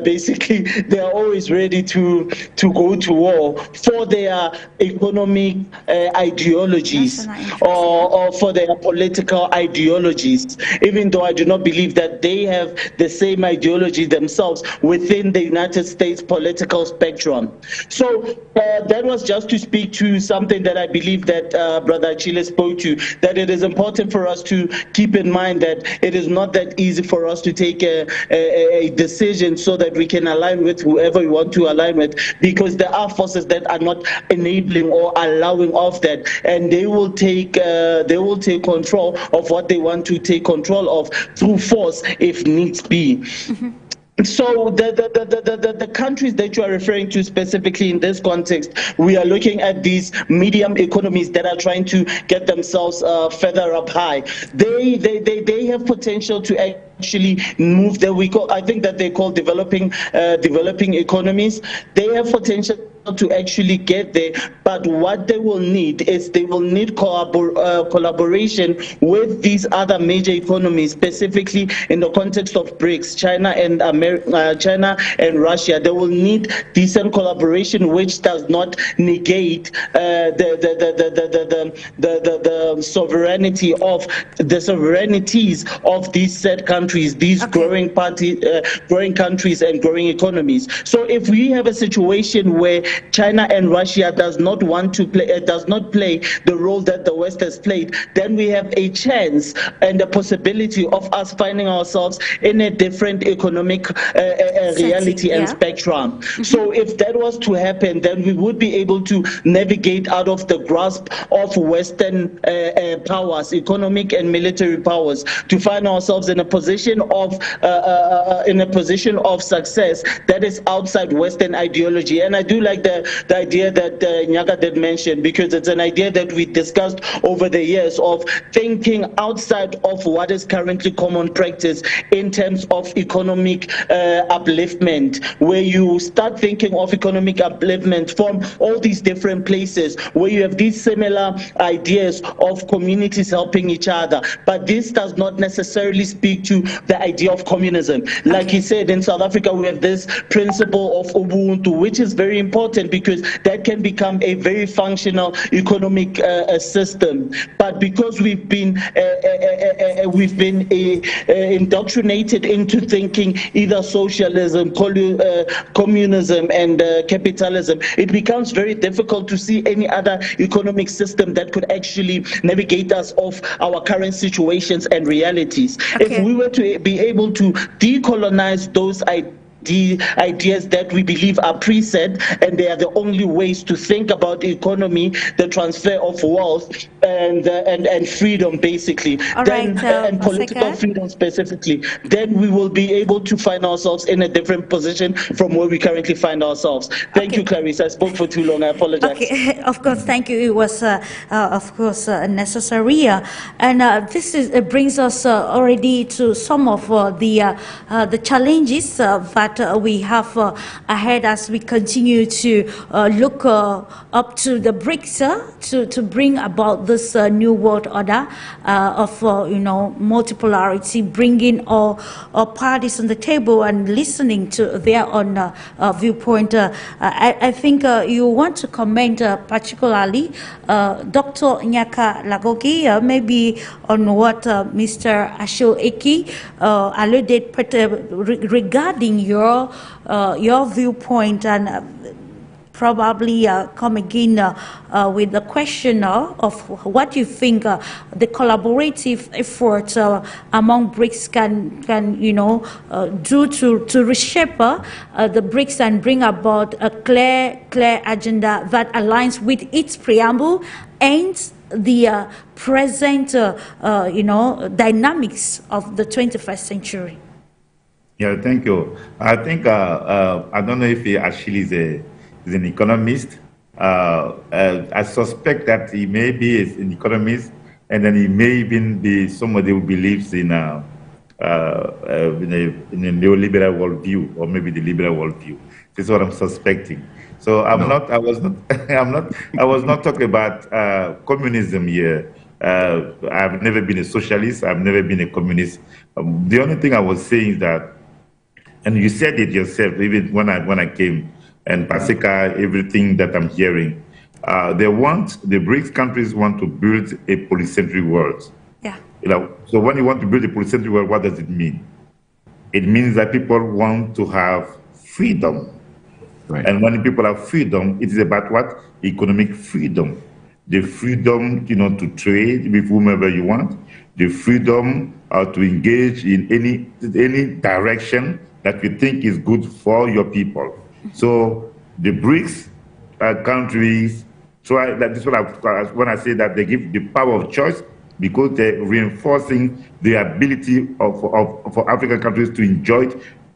Basically, they are always ready to go to war for their economic ideologies or for their political ideologies, even though I do not believe that they have the same ideology themselves within the United States political spectrum. So that was just to speak to something that I believe that Brother Chile spoke to, that it is important for us to keep in mind that it is not that easy for us to take a decision so that we can align with whoever we want to align with, because there are forces that are not enabling or allowing of that, and they will take control of what they want to take control of through force if needs be. Mm-hmm. So the countries that you are referring to specifically in this context, we are looking at these medium economies that are trying to get themselves further up high. They have potential to actually move there. I think that they call developing economies. They have potential to actually get there, but what they will need is they will need collaboration with these other major economies, specifically in the context of BRICS, China and Russia. They will need decent collaboration, which does not negate the sovereignty of the sovereignties of these said countries, these growing countries and growing economies. So if we have a situation where China and Russia does not play the role that the West has played, then we have a chance and the possibility of us finding ourselves in a different economic reality and spectrum. So if that was to happen, then we would be able to navigate out of the grasp of Western powers, economic and military powers, to find ourselves in a position of success that is outside Western ideology. And I do like the idea that GNAKA did mention, because it's an idea that we discussed over the years of thinking outside of what is currently common practice in terms of economic upliftment, where you start thinking of economic upliftment from all these different places, where you have these similar ideas of communities helping each other. But this does not necessarily speak to the idea of communism. Like he said, in South Africa, we have this principle of Ubuntu, which is very important because that can become a very functional economic system. But because we've been indoctrinated into thinking either socialism, communism, and capitalism, it becomes very difficult to see any other economic system that could actually navigate us off our current situations and realities. If we were to be able to decolonize those ideas that we believe are preset, and they are the only ways to think about the economy, the transfer of wealth, and freedom, basically, and political freedom specifically, then we will be able to find ourselves in a different position from where we currently find ourselves. Thank you, Clarisse. I spoke for too long. I apologize. Okay, of course, thank you. It was, of course, necessary. And this brings us already to some of the challenges that we have ahead as we continue to look up to the BRICS to bring about this new world order of multipolarity, bringing all parties on the table and listening to their own viewpoint. I think you want to comment particularly, Dr. GNAKA LAGOKE, maybe on what Mr. Ashil Eki alluded regarding your viewpoint, and probably come again with the question of what you think the collaborative effort among BRICS can do to reshape the BRICS and bring about a clear agenda that aligns with its preamble and the present dynamics of the 21st century. Yeah, thank you. I think I don't know if Ashil is an economist. I suspect that he may be an economist, and then he may even be somebody who believes in a neoliberal worldview, or maybe the liberal worldview. This is what I'm suspecting. So I was not talking about communism here. I've never been a socialist. I've never been a communist. The only thing I was saying is that, and you said it yourself, even when I came, and PASEKA, everything that I'm hearing, the BRICS countries want to build a polycentric world. Yeah. So when you want to build a polycentric world, what does it mean? It means that people want to have freedom. Right. And when people have freedom, it is about what? Economic freedom. The freedom, to trade with whomever you want, the freedom to engage in any direction that you think is good for your people. So the BRICS countries try. That is what when I say that they give the power of choice, because they're reinforcing the ability for African countries to enjoy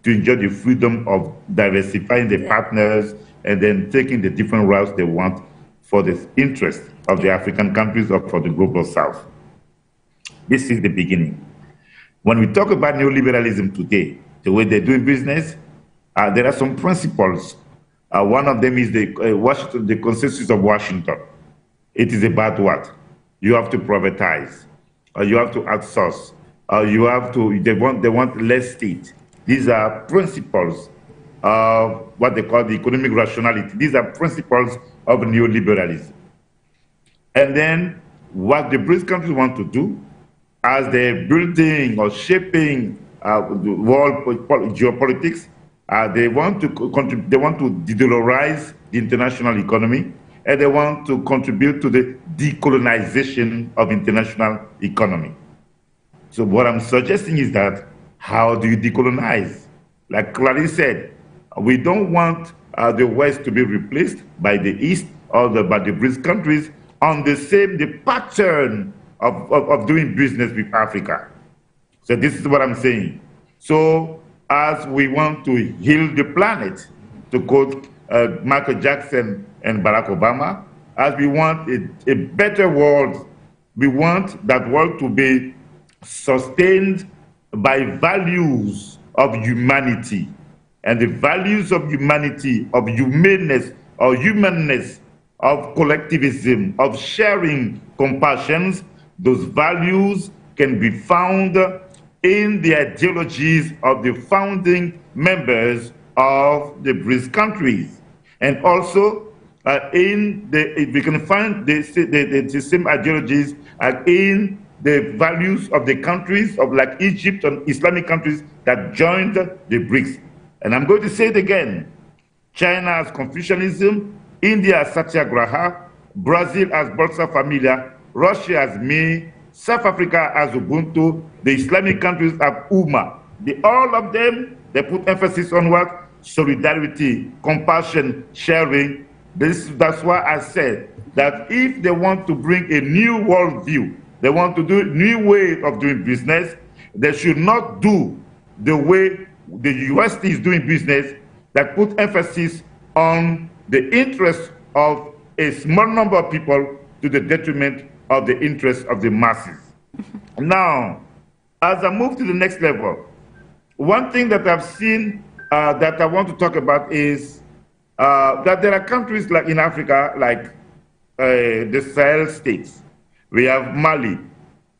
to enjoy the freedom of diversifying the partners and then taking the different routes they want for the interest of the African countries or for the global South. This is the beginning. When we talk about neoliberalism today, the way they're doing business, there are some principles. One of them is the consensus of Washington. It is about what? You have to privatize, or you have to outsource, or you have to, they want less state. These are principles of what they call the economic rationality. These are principles of neoliberalism. And then what the Brics countries want to do as they're building or shaping the world geopolitics, they want to de-dollarize the international economy, and they want to contribute to the decolonization of international economy. So what I'm suggesting is that, how do you decolonize? Like Clarisse said, we don't want the West to be replaced by the East or by the Brics countries on the pattern of doing business with Africa. So this is what I'm saying. So as we want to heal the planet, to quote Michael Jackson and Barack Obama, as we want a better world, we want that world to be sustained by values of humanity. And the values of humanity, of humaneness, of collectivism, of sharing compassions, those values can be found in the ideologies of the founding members of the Brics countries. And also, we can find the same ideologies in the values of the countries of like Egypt and Islamic countries that joined the Brics. And I'm going to say it again. China has Confucianism, India has Satyagraha, Brazil has Bolsa Familia, Russia has Me, South Africa has Ubuntu, the Islamic countries have Umma. All of them, they put emphasis on what? Solidarity, compassion, sharing. That's why I said that if they want to bring a new worldview, they want to do a new way of doing business, they should not do the way the US is doing business, that put emphasis on the interests of a small number of people to the detriment of the interests of the masses. Now, as I move to the next level, one thing that I've seen that I want to talk about is that there are countries like in Africa, like the Sahel states. We have Mali,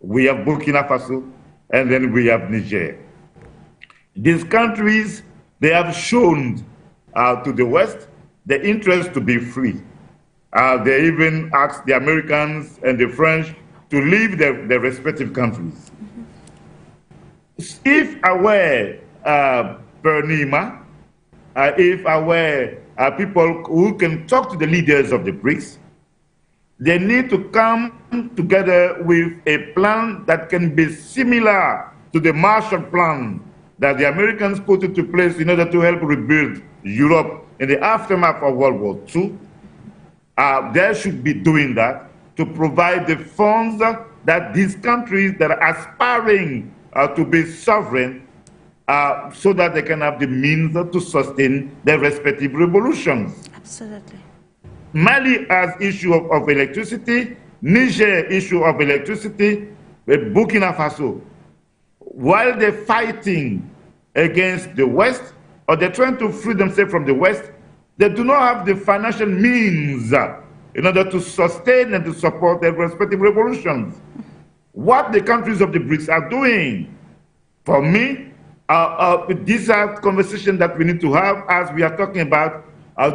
we have Burkina Faso, and then we have Niger. These countries, they have shown to the West the interest to be free. They even asked the Americans and the French to leave their respective countries. If I were PURNIMA, if I were people who can talk to the leaders of the Brics, they need to come together with a plan that can be similar to the Marshall Plan that the Americans put into place in order to help rebuild Europe in the aftermath of World War II. They should be doing that to provide the funds that these countries that are aspiring to be sovereign, so that they can have the means to sustain their respective revolutions. Absolutely. Mali has issue of electricity, Niger issue of electricity, Burkina Faso. While they're fighting against the West, or they're trying to free themselves from the West, they do not have the financial means in order to sustain and to support their respective revolutions. What the countries of the Brics are doing, for me, these are conversations that we need to have as we are talking about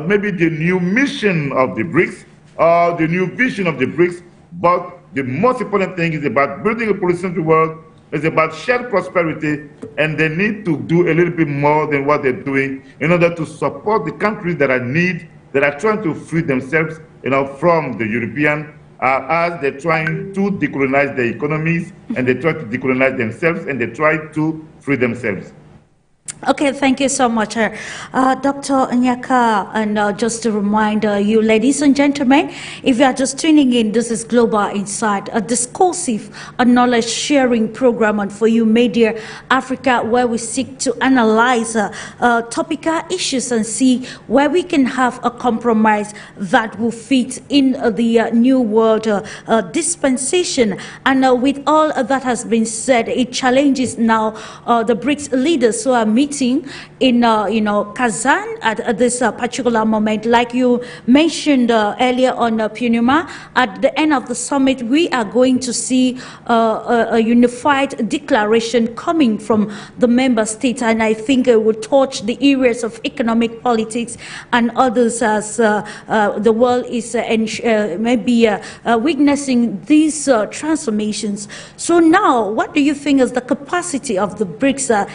maybe the new mission of the Brics or the new vision of the Brics. But the most important thing is about building a polycentric world. It's about shared prosperity, and they need to do a little bit more than what they're doing in order to support the countries that are in need, that are trying to free themselves, from the European, as they're trying to decolonize their economies, and they try to decolonize themselves, and they try to free themselves. Okay, thank you so much, Dr. GNAKA. And just to remind you, ladies and gentlemen, if you are just tuning in, this is Global Insight, a discursive, knowledge-sharing program on For You Media Africa, where we seek to analyze topical issues and see where we can have a compromise that will fit in the new world dispensation. And with all that has been said, it challenges now the BRICS leaders who are meeting in Kazan at this particular moment. Like you mentioned earlier on PURNIMA, at the end of the summit, we are going to see a unified declaration coming from the member states, and I think it will touch the areas of economic politics and others as the world is maybe witnessing these transformations. So now, what do you think is the capacity of the BRICS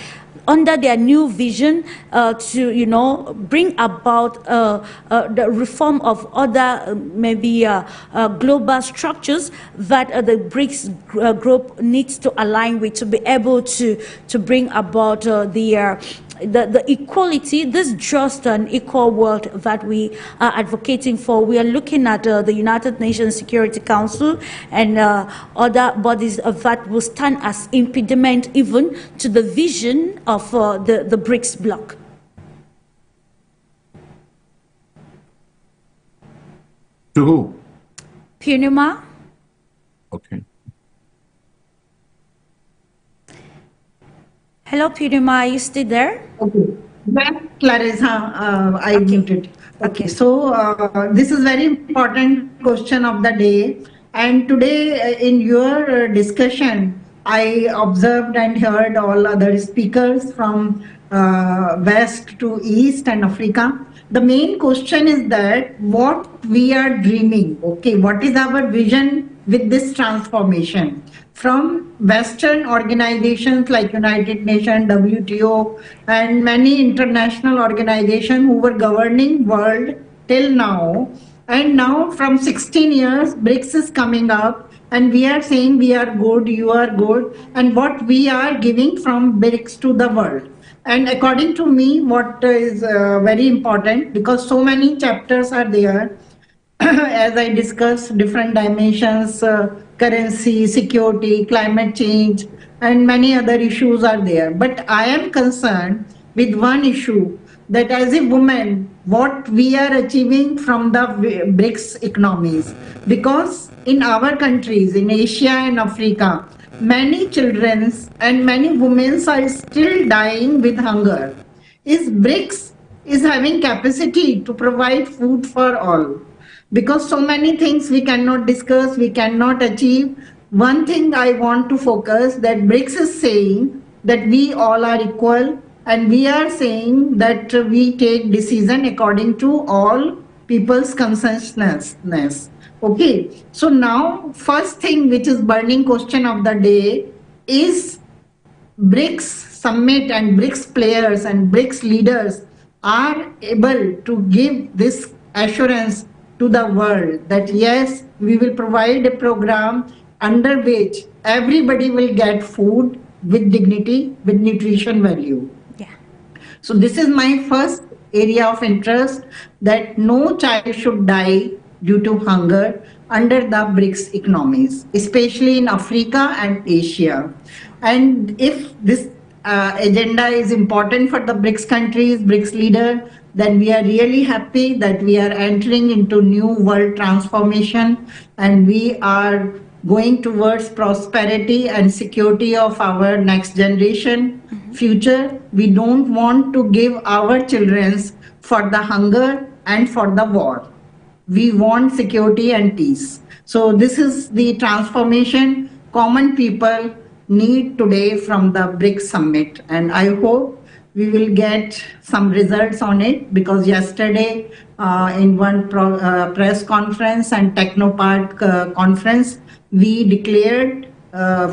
under their new vision to bring about the reform of other maybe global structures that the BRICS group needs to align with, to be able to bring about the equality, this just and equal world that we are advocating for. We are looking at the United Nations Security Council and other bodies that will stand as impediment even to the vision of the BRICS bloc. To who? PURNIMA. Okay. Hello, PURNIMA, are you still there? Okay. Well, Clarissa, I muted. Okay, so this is very important question of the day. And today in your discussion, I observed and heard all other speakers from West to East and Africa. The main question is that what we are dreaming, okay, what is our vision with this transformation? From Western organizations like United Nations, WTO, and many international organizations who were governing world till now. And now from 16 years, BRICS is coming up and we are saying we are good, you are good, and what we are giving from BRICS to the world. And according to me, what is very important, because so many chapters are there, as I discussed, different dimensions, currency, security, climate change, and many other issues are there. But I am concerned with one issue, that as a woman, what we are achieving from the BRICS economies. Because in our countries, in Asia and Africa, many children and many women are still dying with hunger. Is BRICS is having capacity to provide food for all? Because so many things we cannot discuss, we cannot achieve. One thing I want to focus, that BRICS is saying that we all are equal, and we are saying that we take decision according to all people's consensus. Okay, so now first thing which is burning question of the day is BRICS summit and BRICS players and BRICS leaders are able to give this assurance to the world that yes, we will provide a program under which everybody will get food with dignity, with nutrition value. Yeah. So this is my first area of interest, that no child should die due to hunger under the BRICS economies, especially in Africa and Asia. And if this agenda is important for the BRICS countries, BRICS leader, then we are really happy that we are entering into new world transformation and we are going towards prosperity and security of our next generation future. We don't want to give our children for the hunger and for the war. We want security and peace. So this is the transformation common people need today from the BRICS summit, and I hope we will get some results on it, because yesterday in one press conference and Technopart conference, we declared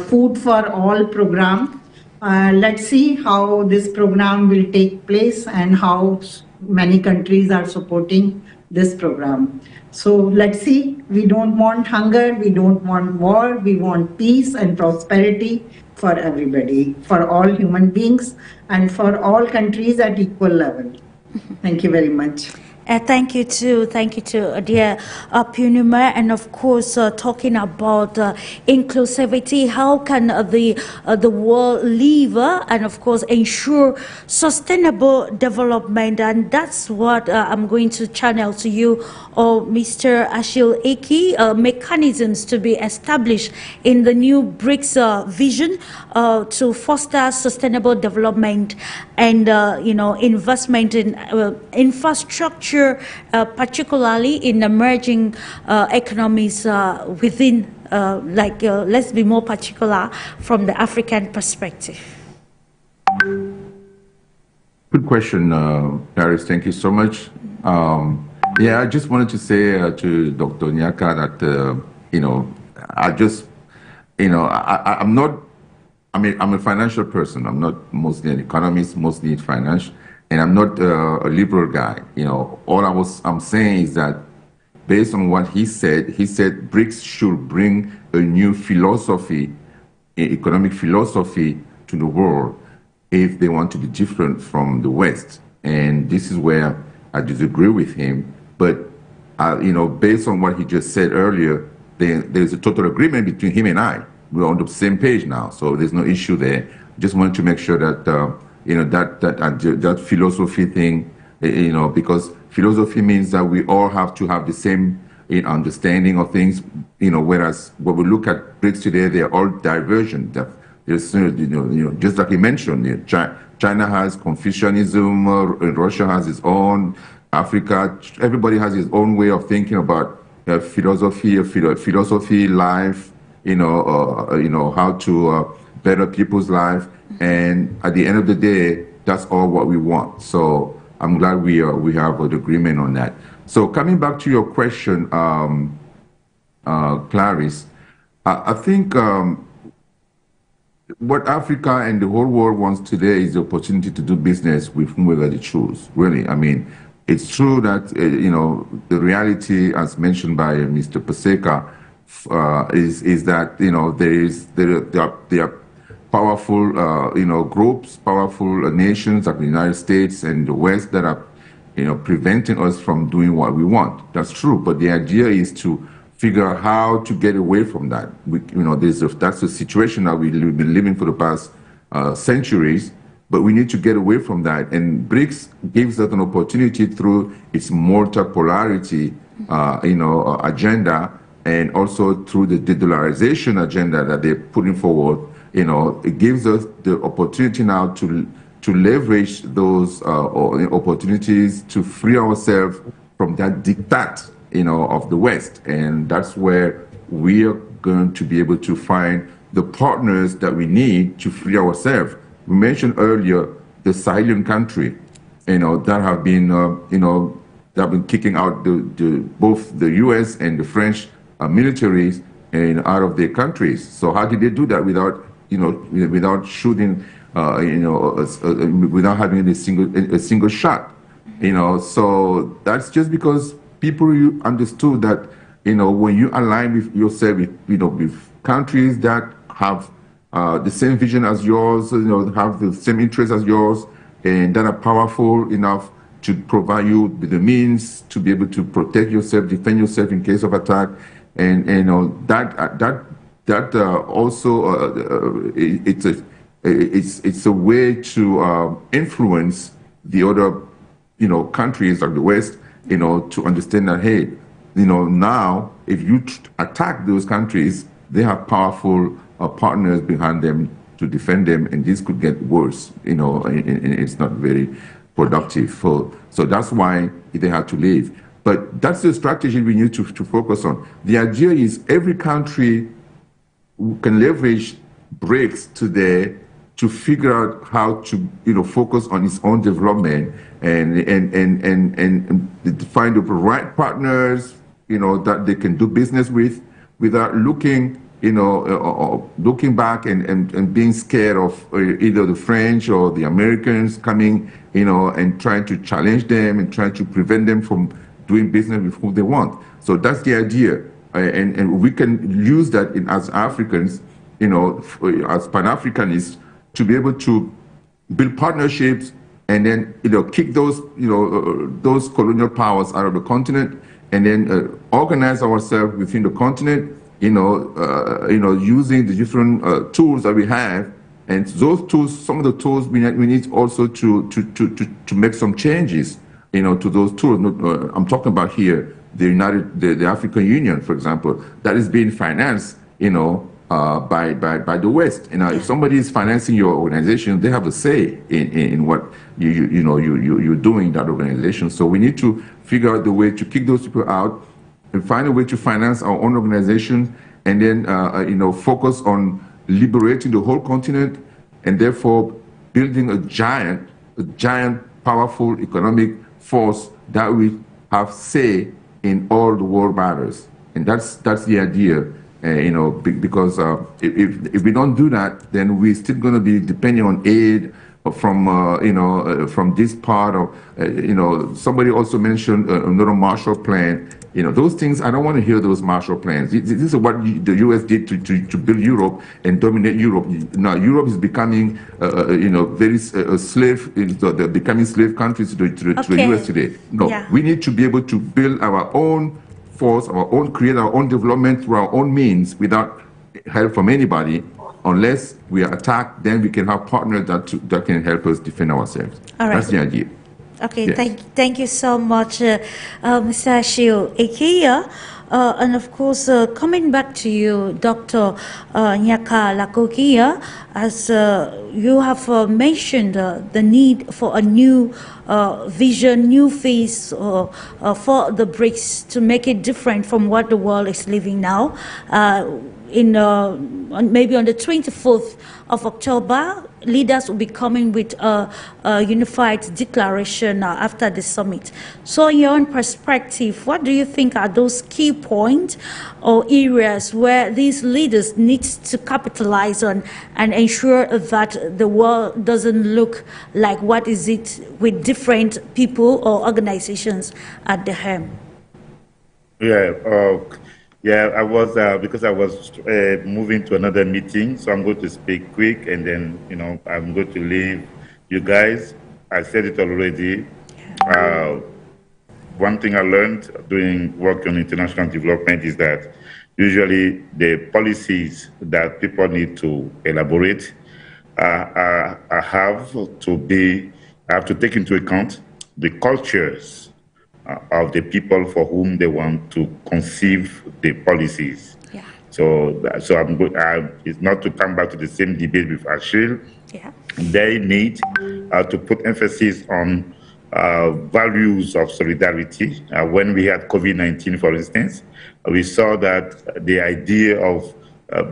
Food for All program. Let's see how this program will take place and how many countries are supporting this program. So let's see, we don't want hunger, we don't want war, we want peace and prosperity for everybody, for all human beings and for all countries at equal level. Thank you very much. Thank you too, dear PURNIMA, and of course, talking about inclusivity. How can the world live and of course ensure sustainable development? And that's what I'm going to channel to you, Mr. Ashil Eki, mechanisms to be established in the new Brics vision to foster sustainable development and investment in infrastructure. Particularly in emerging economies within, let's be more particular from the African perspective. Good question, Paris. Thank you so much. Yeah, I just wanted to say to Dr. GNAKA that, I'm a financial person. I'm not mostly an economist, mostly financial. And I'm not a liberal guy. All I'm saying is that based on what he said BRICS should bring a new philosophy, economic philosophy to the world if they want to be different from the West. And this is where I disagree with him. But, based on what he just said earlier, there's a total agreement between him and I. We're on the same page now, so there's no issue there. Just wanted to make sure that, that philosophy thing, because philosophy means that we all have to have the same understanding of things, whereas when we look at BRICS today, they're all divergent. There's, just like you mentioned, China has Confucianism, Russia has its own, Africa, everybody has his own way of thinking about philosophy, life, how to better people's life. And at the end of the day, that's all what we want. So I'm glad we have an agreement on that. So coming back to your question, Clarisse, I think what Africa and the whole world wants today is the opportunity to do business with whomever they choose, really. I mean, it's true that, the reality, as mentioned by Mr. PASEKA, is that, there are powerful, groups, powerful nations like the United States and the West that are, preventing us from doing what we want. That's true, but the idea is to figure out how to get away from that. That's a situation that we've been living for the past centuries, but we need to get away from that. And BRICS gives us an opportunity through its multipolarity, agenda, and also through the de-dollarization agenda that they're putting forward. It gives us the opportunity now to leverage those opportunities to free ourselves from that diktat, of the West. And that's where we are going to be able to find the partners that we need to free ourselves. We mentioned earlier the Sahelian country, that have been, that have been kicking out both the U.S. and the French militaries out of their countries. So how did they do that without, without shooting, without having a single shot? So that's just because people understood that, when you align with yourself with countries that have the same vision as yours, have the same interests as yours, and that are powerful enough to provide you with the means to be able to protect yourself, defend yourself in case of attack, and that also it's a way to influence the other countries like the West, to understand that, hey, now if you attack those countries, they have powerful partners behind them to defend them, and this could get worse, and it's not very productive. So that's why they had to leave. But that's the strategy we need to focus on. The idea is every country can leverage BRICS today to figure out how to focus on its own development and find the right partners that they can do business with without looking looking back and being scared of either the French or the Americans coming and trying to challenge them and trying to prevent them from doing business with who they want. So that's the idea. And we can use that as Africans, you know, as Pan-Africanists, to be able to build partnerships and then, you know, kick those, you know, those colonial powers out of the continent, and then organize ourselves within the continent, you know, using the different tools that we have. And those tools, some of the tools we need also to make some changes, you know, to those tools. I'm talking about here the African Union, for example, that is being financed, you know, by the West. You know, if somebody is financing your organization, they have a say in what you're doing in that organization. So we need to figure out the way to kick those people out and find a way to finance our own organization, and then you know, focus on liberating the whole continent, and therefore building a giant, powerful economic force that will have say in all the world matters. And that's the idea, you know, because if we don't do that, then we're still going to be depending on aid from you know, from this part of you know. Somebody also mentioned another Marshall Plan. You know, those things, I don't want to hear those Marshall Plans. This is what the U.S. did to build Europe and dominate Europe. Now Europe is becoming, you know, very slave, they're becoming slave countries to the U.S. today. No, we need to be able to build our own force, create our own development through our own means without help from anybody. Unless we are attacked, then we can have partners that can help us defend ourselves. All right. That's the idea. Okay, yes. Thank you so much, Mr. Ashil Ekeya. And of course, coming back to you, Dr. GNAKA LAGOKE, as you have mentioned the need for a new vision, new face for the BRICS to make it different from what the world is living now. Maybe on the 24th of October, leaders will be coming with a unified declaration after the summit. So in your own perspective, what do you think are those key points or areas where these leaders need to capitalize on and ensure that the world doesn't look like what is it with different people or organizations at the helm? Yeah, I was, because I was moving to another meeting, so I'm going to speak quick, and then, you know, I'm going to leave you guys. I said it already. One thing I learned doing work on international development is that usually the policies that people need to elaborate have to take into account the cultures of the people for whom they want to conceive the policies. Yeah. So I'm good. It's not to come back to the same debate with Ashil. Yeah. They need to put emphasis on values of solidarity. When we had COVID-19, for instance, we saw that the idea of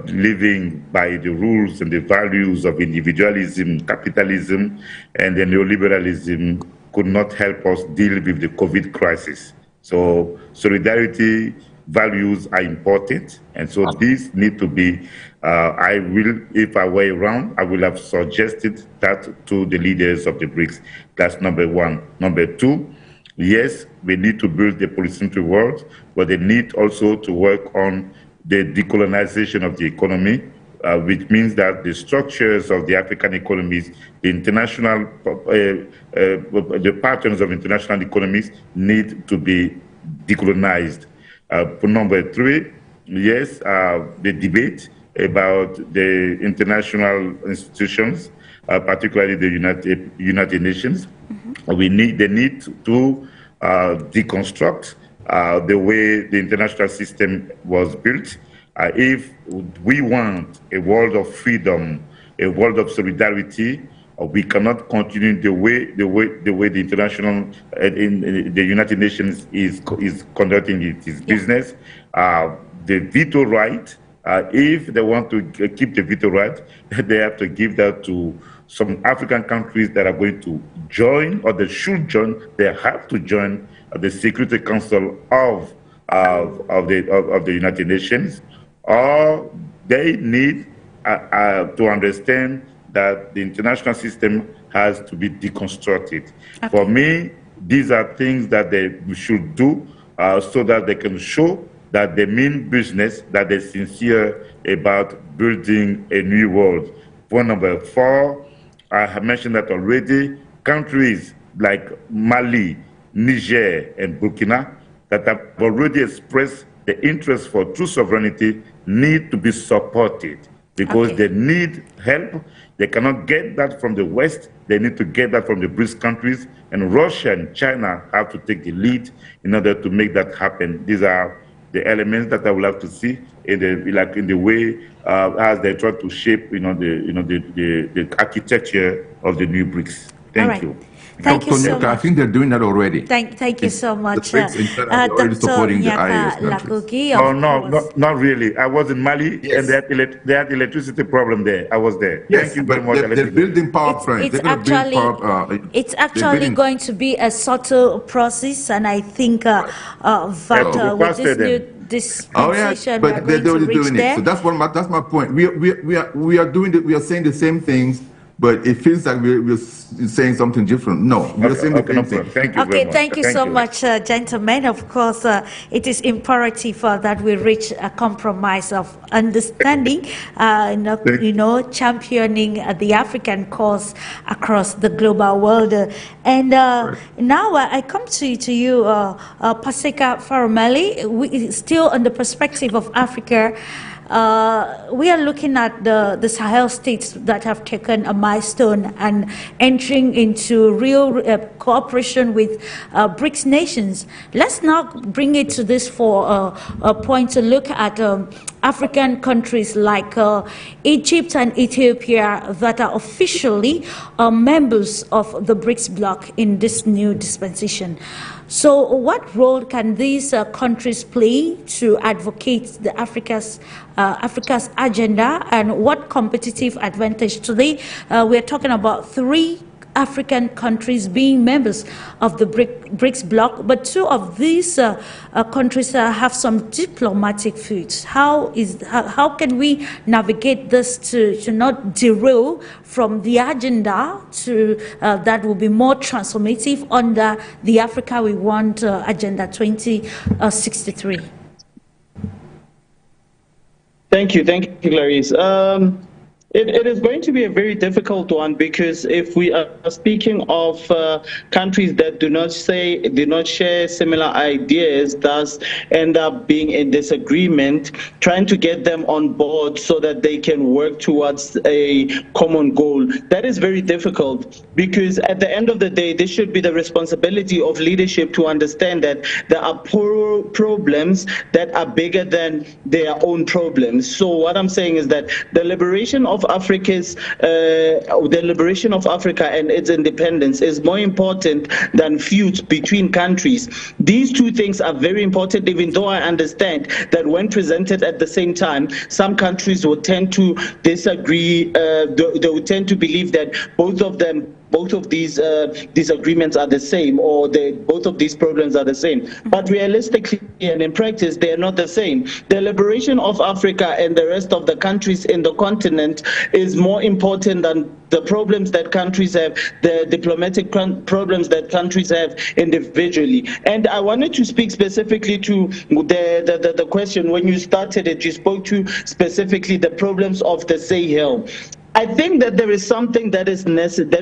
living by the rules and the values of individualism, capitalism, and the neoliberalism could not help us deal with the COVID crisis. So solidarity values are important, and so these need to be, I will, if I were around, I will have suggested that to the leaders of the BRICS. That's number one. Number two, yes, we need to build the polycentric world, but they need also to work on the decolonization of the economy, which means that the structures of the African economies, the international, the patterns of international economies need to be decolonized. Number three, yes, the debate about the international institutions, particularly the United Nations, they need to deconstruct the way the international system was built. If we want a world of freedom, a world of solidarity, we cannot continue the way the international the United Nations is conducting its business. The veto right, if they want to keep the veto right, they have to give that to some African countries that are going to join, or they should join. They have to join the Security Council of the United Nations, or they need to understand that the international system has to be deconstructed. Okay. For me, these are things that they should do so that they can show that they mean business, that they're sincere about building a new world. Point number 4, I have mentioned that already, countries like Mali, Niger, and Burkina that have already expressed the interest for true sovereignty need to be supported because they need help. They cannot get that from the West. They need to get that from the Brics countries, and Russia and China have to take the lead in order to make that happen. These are the elements that I would like to see in the way as they try to shape, the architecture of the new Brics. Thank you. Thank you so much. I think they're doing that already. Thank you so much. The Brics already supporting the IAS countries. LAGOKE, not really. I was in Mali, and they had electricity problem there. I was there. Yes, thank you very much. They're building power plants. It's actually going to be a subtle process, and I think that with this new dispensation, but they're already doing it. So that's my point. We are doing it. We are saying the same things, but it feels like we're saying something different. No, we're saying the same thing. Thank you very much. Thank you so much, gentlemen. Of course, it is imperative that we reach a compromise of understanding, championing the African cause across the global world. And now I come to you, PASEKA PHARUMELE. We still on the perspective of Africa. We are looking at the Sahel states that have taken a milestone and entering into real cooperation with BRICS nations. Let's now bring it to this for a point to look at African countries like Egypt and Ethiopia that are officially members of the BRICS bloc in this new dispensation. So what role can these countries play to advocate the Africa's agenda, and what competitive advantage? Today we're talking about 3 African countries being members of the BRICS bloc, but 2 of these countries have some diplomatic feuds. How can we navigate this to not derail from the agenda to that will be more transformative under the Africa We Want Agenda 2063? Thank you, Clarisse. It is going to be a very difficult one, because if we are speaking of countries that do not share similar ideas, thus end up being in disagreement, trying to get them on board so that they can work towards a common goal, that is very difficult, because at the end of the day, this should be the responsibility of leadership to understand that there are problems that are bigger than their own problems. So what I'm saying is that the liberation of Africa and its independence is more important than feuds between countries. These 2 things are very important, even though I understand that when presented at the same time, some countries will tend to disagree. They will tend to believe that both of these disagreements are the same, or both of these problems are the same. But realistically and in practice, they are not the same. The liberation of Africa and the rest of the countries in the continent is more important than the problems that countries have, the diplomatic problems that countries have individually. And I wanted to speak specifically to the question. When you started it, you spoke to specifically the problems of the Sahel. I think that there is something that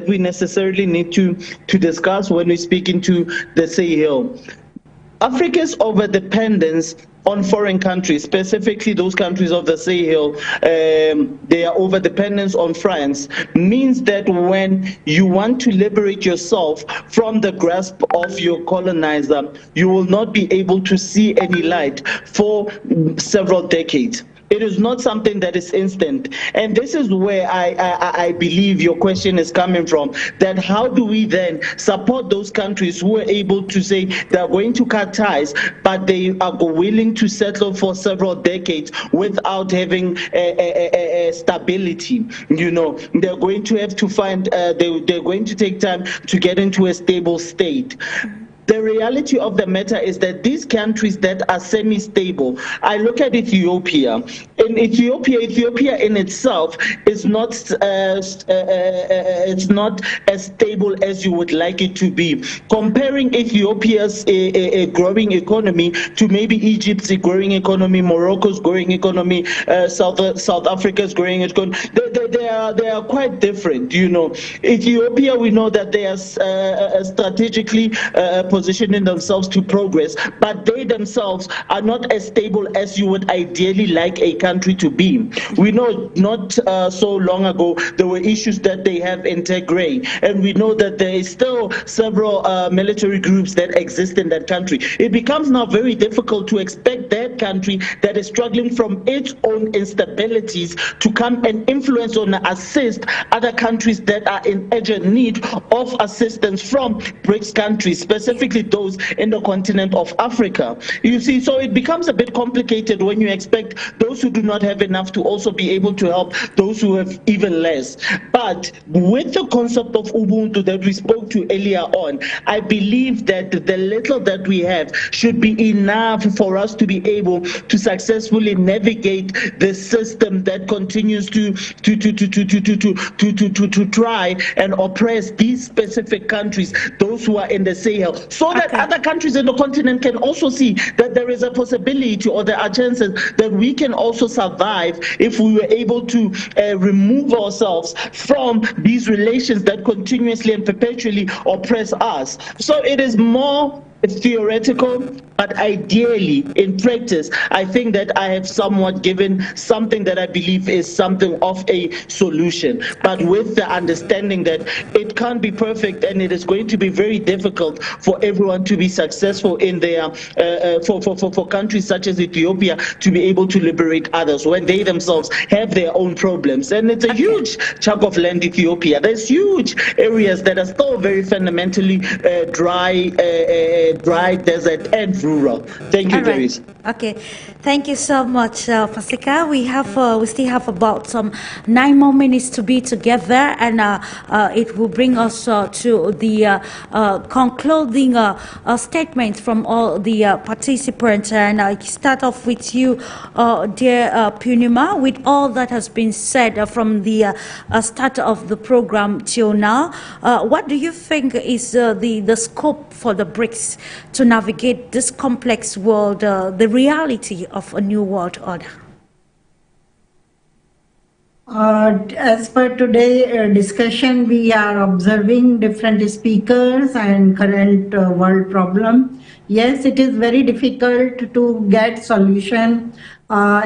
we necessarily need to discuss when we speak into the Sahel. Africa's overdependence on foreign countries, specifically those countries of the Sahel, their overdependence on France, means that when you want to liberate yourself from the grasp of your colonizer, you will not be able to see any light for several decades. It is not something that is instant. And this is where I believe your question is coming from, that how do we then support those countries who are able to say they're going to cut ties, but they are willing to settle for several decades without having a stability? You know, they're going to have to find, they're going to take time to get into a stable state. The the reality of the matter is that these countries that are semi-stable, I look at Ethiopia. In Ethiopia in itself is not it's not as stable as you would like it to be. Comparing Ethiopia's growing economy to maybe Egypt's growing economy, Morocco's growing economy, South Africa's growing economy, they are quite different. You know, Ethiopia, we know that they are strategically positioning themselves to progress, but they themselves are not as stable as you would ideally like a country to be. We know not so long ago there were issues that they have in Tigray, and we know that there is still several military groups that exist in that country. It becomes now very difficult to expect that country that is struggling from its own instabilities to come and influence or assist other countries that are in urgent need of assistance from Brics countries, specifically those in the continent of Africa. You see, so it becomes a bit complicated when you expect those who do not have enough to also be able to help those who have even less. But with the concept of Ubuntu that we spoke to earlier on, I believe that the little that we have should be enough for us to be able to successfully navigate the system that continues to try and oppress these specific countries, those who are in the Sahel, so that other countries in the continent can also see that there is a possibility or there are chances that we can also survive if we were able to remove ourselves from these relations that continuously and perpetually oppress us. So it is more theoretical, but ideally in practice I think that I have somewhat given something that I believe is something of a solution, but with the understanding that it can't be perfect and it is going to be very difficult for everyone to be successful in their for countries such as Ethiopia to be able to liberate others when they themselves have their own problems. And it's a huge chunk of land, Ethiopia. There's huge areas that are still very fundamentally dry desert and rural. Thank you, Doris. Okay, thank you so much, PASEKA. We still have about some 9 more minutes to be together, and it will bring us to the concluding statements from all the participants. And I start off with you, dear PURNIMA, with all that has been said from the start of the program till now. What do you think is the scope for the Brics to navigate this complex world, the reality of a new world order? As per today's discussion, we are observing different speakers and current world problem. Yes, it is very difficult to get solution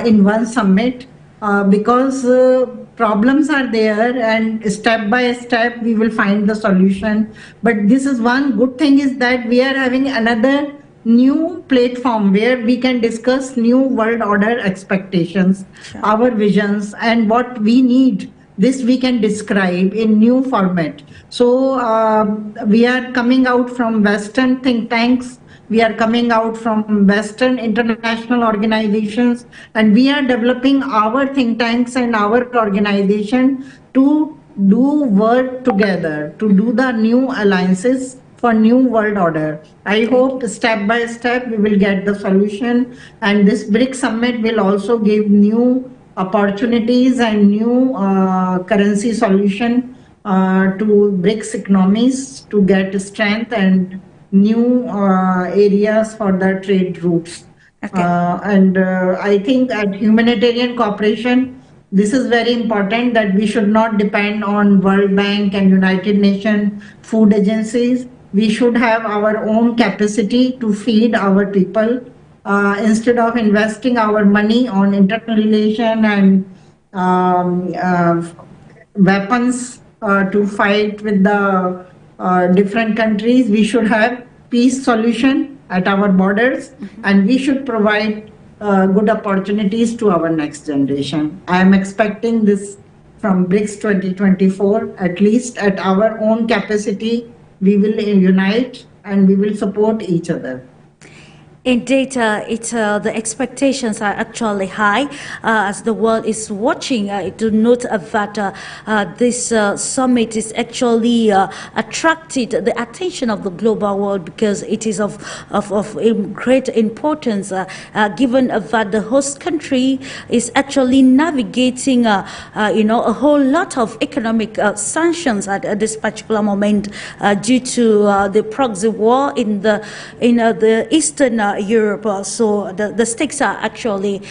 in one summit because problems are there, and step by step we will find the solution. But this is one good thing, is that we are having another new platform where we can discuss new world order expectations, our visions, and what we need. This we can describe in new format. So we are coming out from Western think tanks, we are coming out from Western international organizations, and we are developing our think tanks and our organization to do work together, to do the new alliances for new world order. I hope step by step we will get the solution, and this BRICS summit will also give new opportunities and new currency solution to BRICS economies to get strength and new areas for the trade routes. And I think at humanitarian cooperation, this is very important, that we should not depend on World Bank and United Nations food agencies. We should have our own capacity to feed our people instead of investing our money on international relation and weapons to fight with the different countries. We should have peace solution at our borders, and we should provide good opportunities to our next generation. I am expecting this from BRICS 2024, at least at our own capacity. We will unite and we will support each other. Indeed, the expectations are actually high as the world is watching. To note that this summit is actually attracted the attention of the global world because it is of great importance, given that the host country is actually navigating, a whole lot of economic sanctions at this particular moment due to the proxy war in the eastern Europe. So the stakes are actually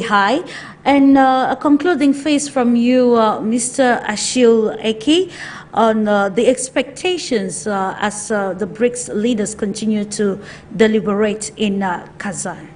high. And a concluding phase from you, Mr. Ashil Eki, on the expectations as the BRICS leaders continue to deliberate in Kazan.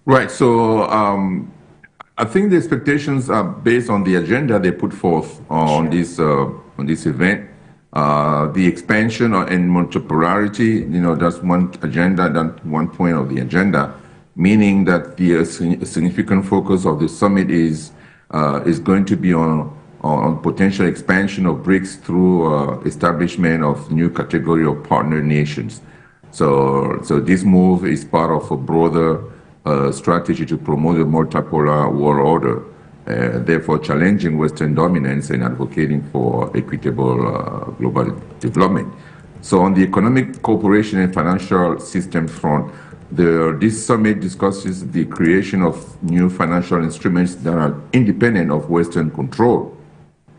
Right. So I think the expectations are based on the agenda they put forth on this event. The expansion and multipolarity, that's one agenda, that's one point of the agenda, meaning that the significant focus of the summit is going to be on potential expansion of BRICS through establishment of new category of partner nations. So this move is part of a broader strategy to promote a multipolar world order. Therefore challenging Western dominance and advocating for equitable global development. So on the economic cooperation and financial system front, this summit discusses the creation of new financial instruments that are independent of Western control,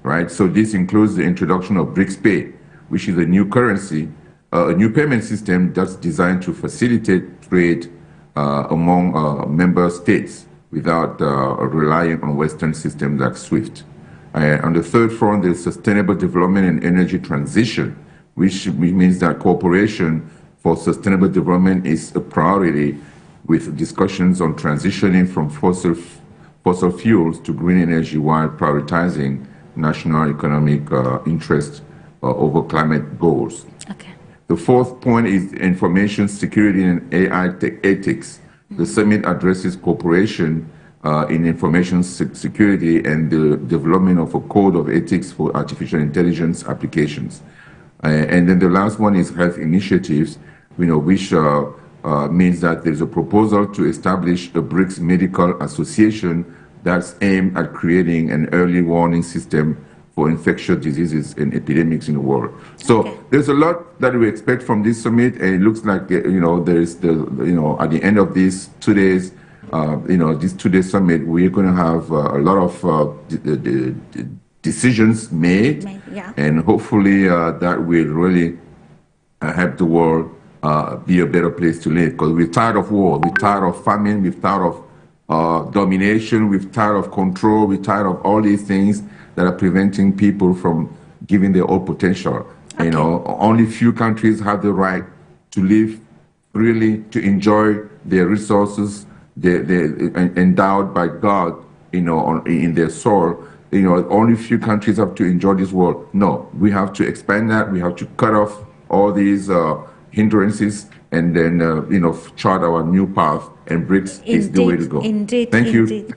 right? So this includes the introduction of Brics Pay, which is a new currency, a new payment system that's designed to facilitate trade among member states without relying on Western systems like SWIFT. On the third front, there's sustainable development and energy transition, which means that cooperation for sustainable development is a priority with discussions on transitioning from fossil fuels to green energy while prioritizing national economic interests over climate goals. Okay. The fourth point is information security and AI ethics. The summit addresses cooperation in information security and the development of a code of ethics for artificial intelligence applications. And then the last one is health initiatives, which means that there's a proposal to establish a BRICS Medical Association that's aimed at creating an early warning system for infectious diseases and epidemics in the world. So there's a lot that we expect from this summit, and it looks like there's at the end of these 2 days, this 2-day summit, we're going to have a lot of decisions made, and hopefully that will really help the world be a better place to live. Because we're tired of war, we're tired of famine, we're tired of domination, we're tired of control, we're tired of all these things that are preventing people from giving their own potential. Okay. Only few countries have the right to live freely, to enjoy their resources, they're endowed by God, in their soul. Only few countries have to enjoy this world. No, we have to expand that. We have to cut off all these hindrances and then, chart our new path. And BRICS is the way to go. Indeed. Thank you. Indeed.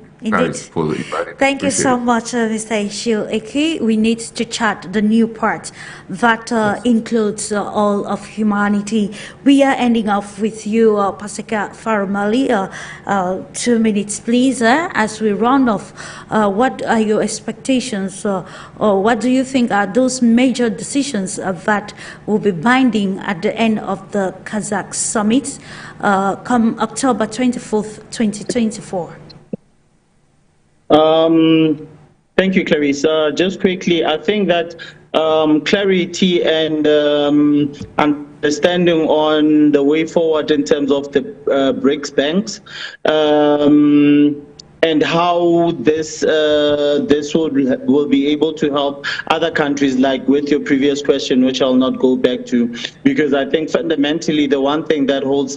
Thank you so much, Mr. Ashil Eki. We need to chart the new part that includes all of humanity. We are ending off with you, PASEKA PHARUMELE. 2 minutes, please, as we round off. What are your expectations, or what do you think are those major decisions that will be binding at the end of the Kazakh Summit come October 24th, 2024? Thank you, Clarissa. Just quickly, I think that clarity and understanding on the way forward in terms of the BRICS banks and how this will be able to help other countries, like with your previous question, which I'll not go back to, because I think fundamentally the one thing that holds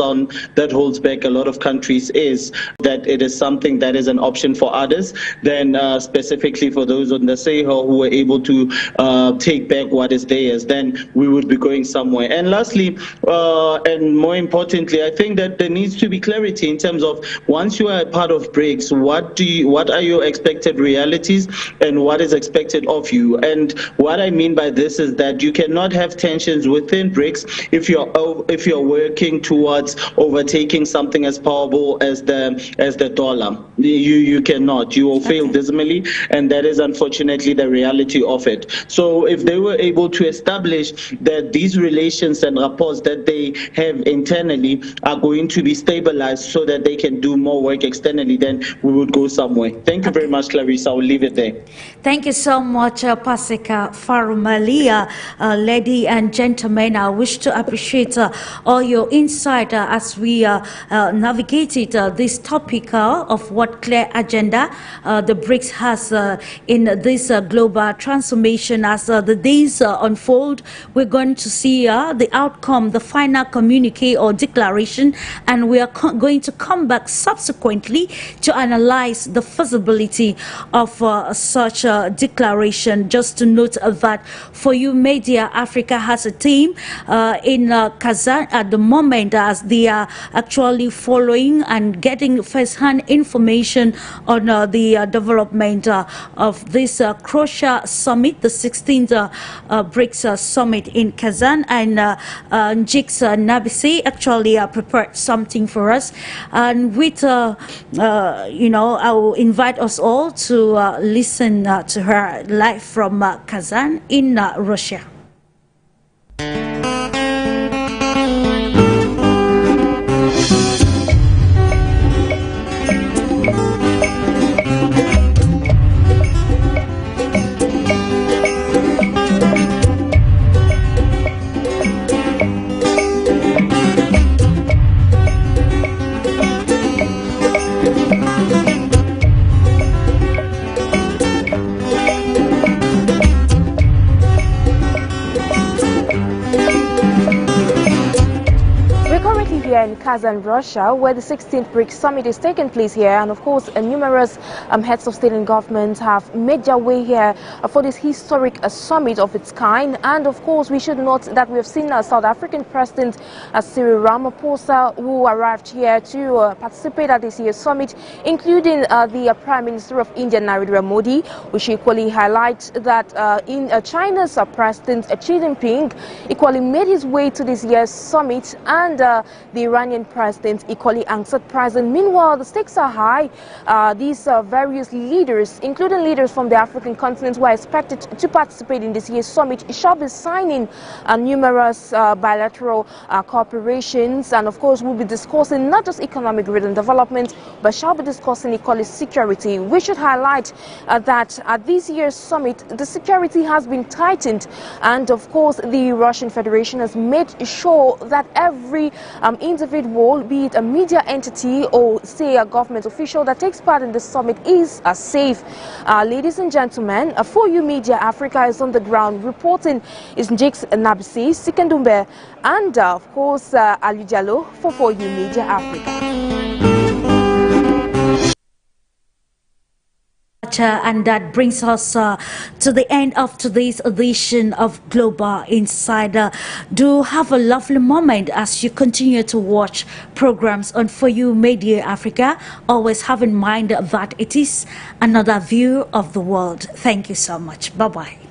back a lot of countries is that it is something that is an option for others than specifically for those on the Sahel who were able to take back what is theirs. Then we would be going somewhere. And lastly, and more importantly, I think that there needs to be clarity in terms of once you are a part of BRICS, what are your expected realities and what is expected of you. And what I mean by this is that you cannot have tensions within BRICS if you're working towards overtaking something as powerful as the dollar. You cannot. You will fail dismally, and that is unfortunately the reality of it. So if they were able to establish that these relations and rapports that they have internally are going to be stabilized so that they can do more work externally, then we would go somewhere. Thank you very much, Clarissa. I will leave it there. Thank you so much, PASEKA PHARUMELE. Ladies and gentlemen, I wish to appreciate all your insight as we navigated this topic of what clear agenda the BRICS has in this global transformation. As the days unfold, we're going to see the outcome, the final communique or declaration, and we are going to come back subsequently to analyze the feasibility of such a declaration. Just to note that For You Media Africa has a team in Kazan at the moment, as they are actually following and getting first-hand information on the development of this Croatia Summit, the 16th BRICS Summit in Kazan. And Jiks Nabisi actually prepared something for us, and with I will invite us all to listen to her live from Kazan in Russia. In Kazan, Russia, where the 16th BRICS Summit is taking place here, and of course numerous heads of state and government have made their way here for this historic summit of its kind. And of course we should note that we have seen South African President Cyril Ramaphosa, who arrived here to participate at this year's summit, including the Prime Minister of India, Narendra Modi, which equally highlights that in China's President Xi Jinping equally made his way to this year's summit, and the Iranian president equally answered present. Meanwhile, the stakes are high. These various leaders, including leaders from the African continent, who are expected to participate in this year's summit, shall be signing numerous bilateral cooperations, and of course we'll be discussing not just economic growth and development, but shall be discussing equally security. We should highlight that at this year's summit the security has been tightened, and of course the Russian Federation has made sure that every individual, be it a media entity or say a government official that takes part in the summit, is safe. Ladies and gentlemen, For You Media Africa is on the ground. Reporting is Jiks Nabisi, Sikandumbe, and of course Ali Diallo for You Media Africa. And that brings us to the end of today's edition of Global Insider. Do have a lovely moment as you continue to watch programs on For You Media Africa. Always have in mind that it is another view of the world. Thank you so much. Bye-bye.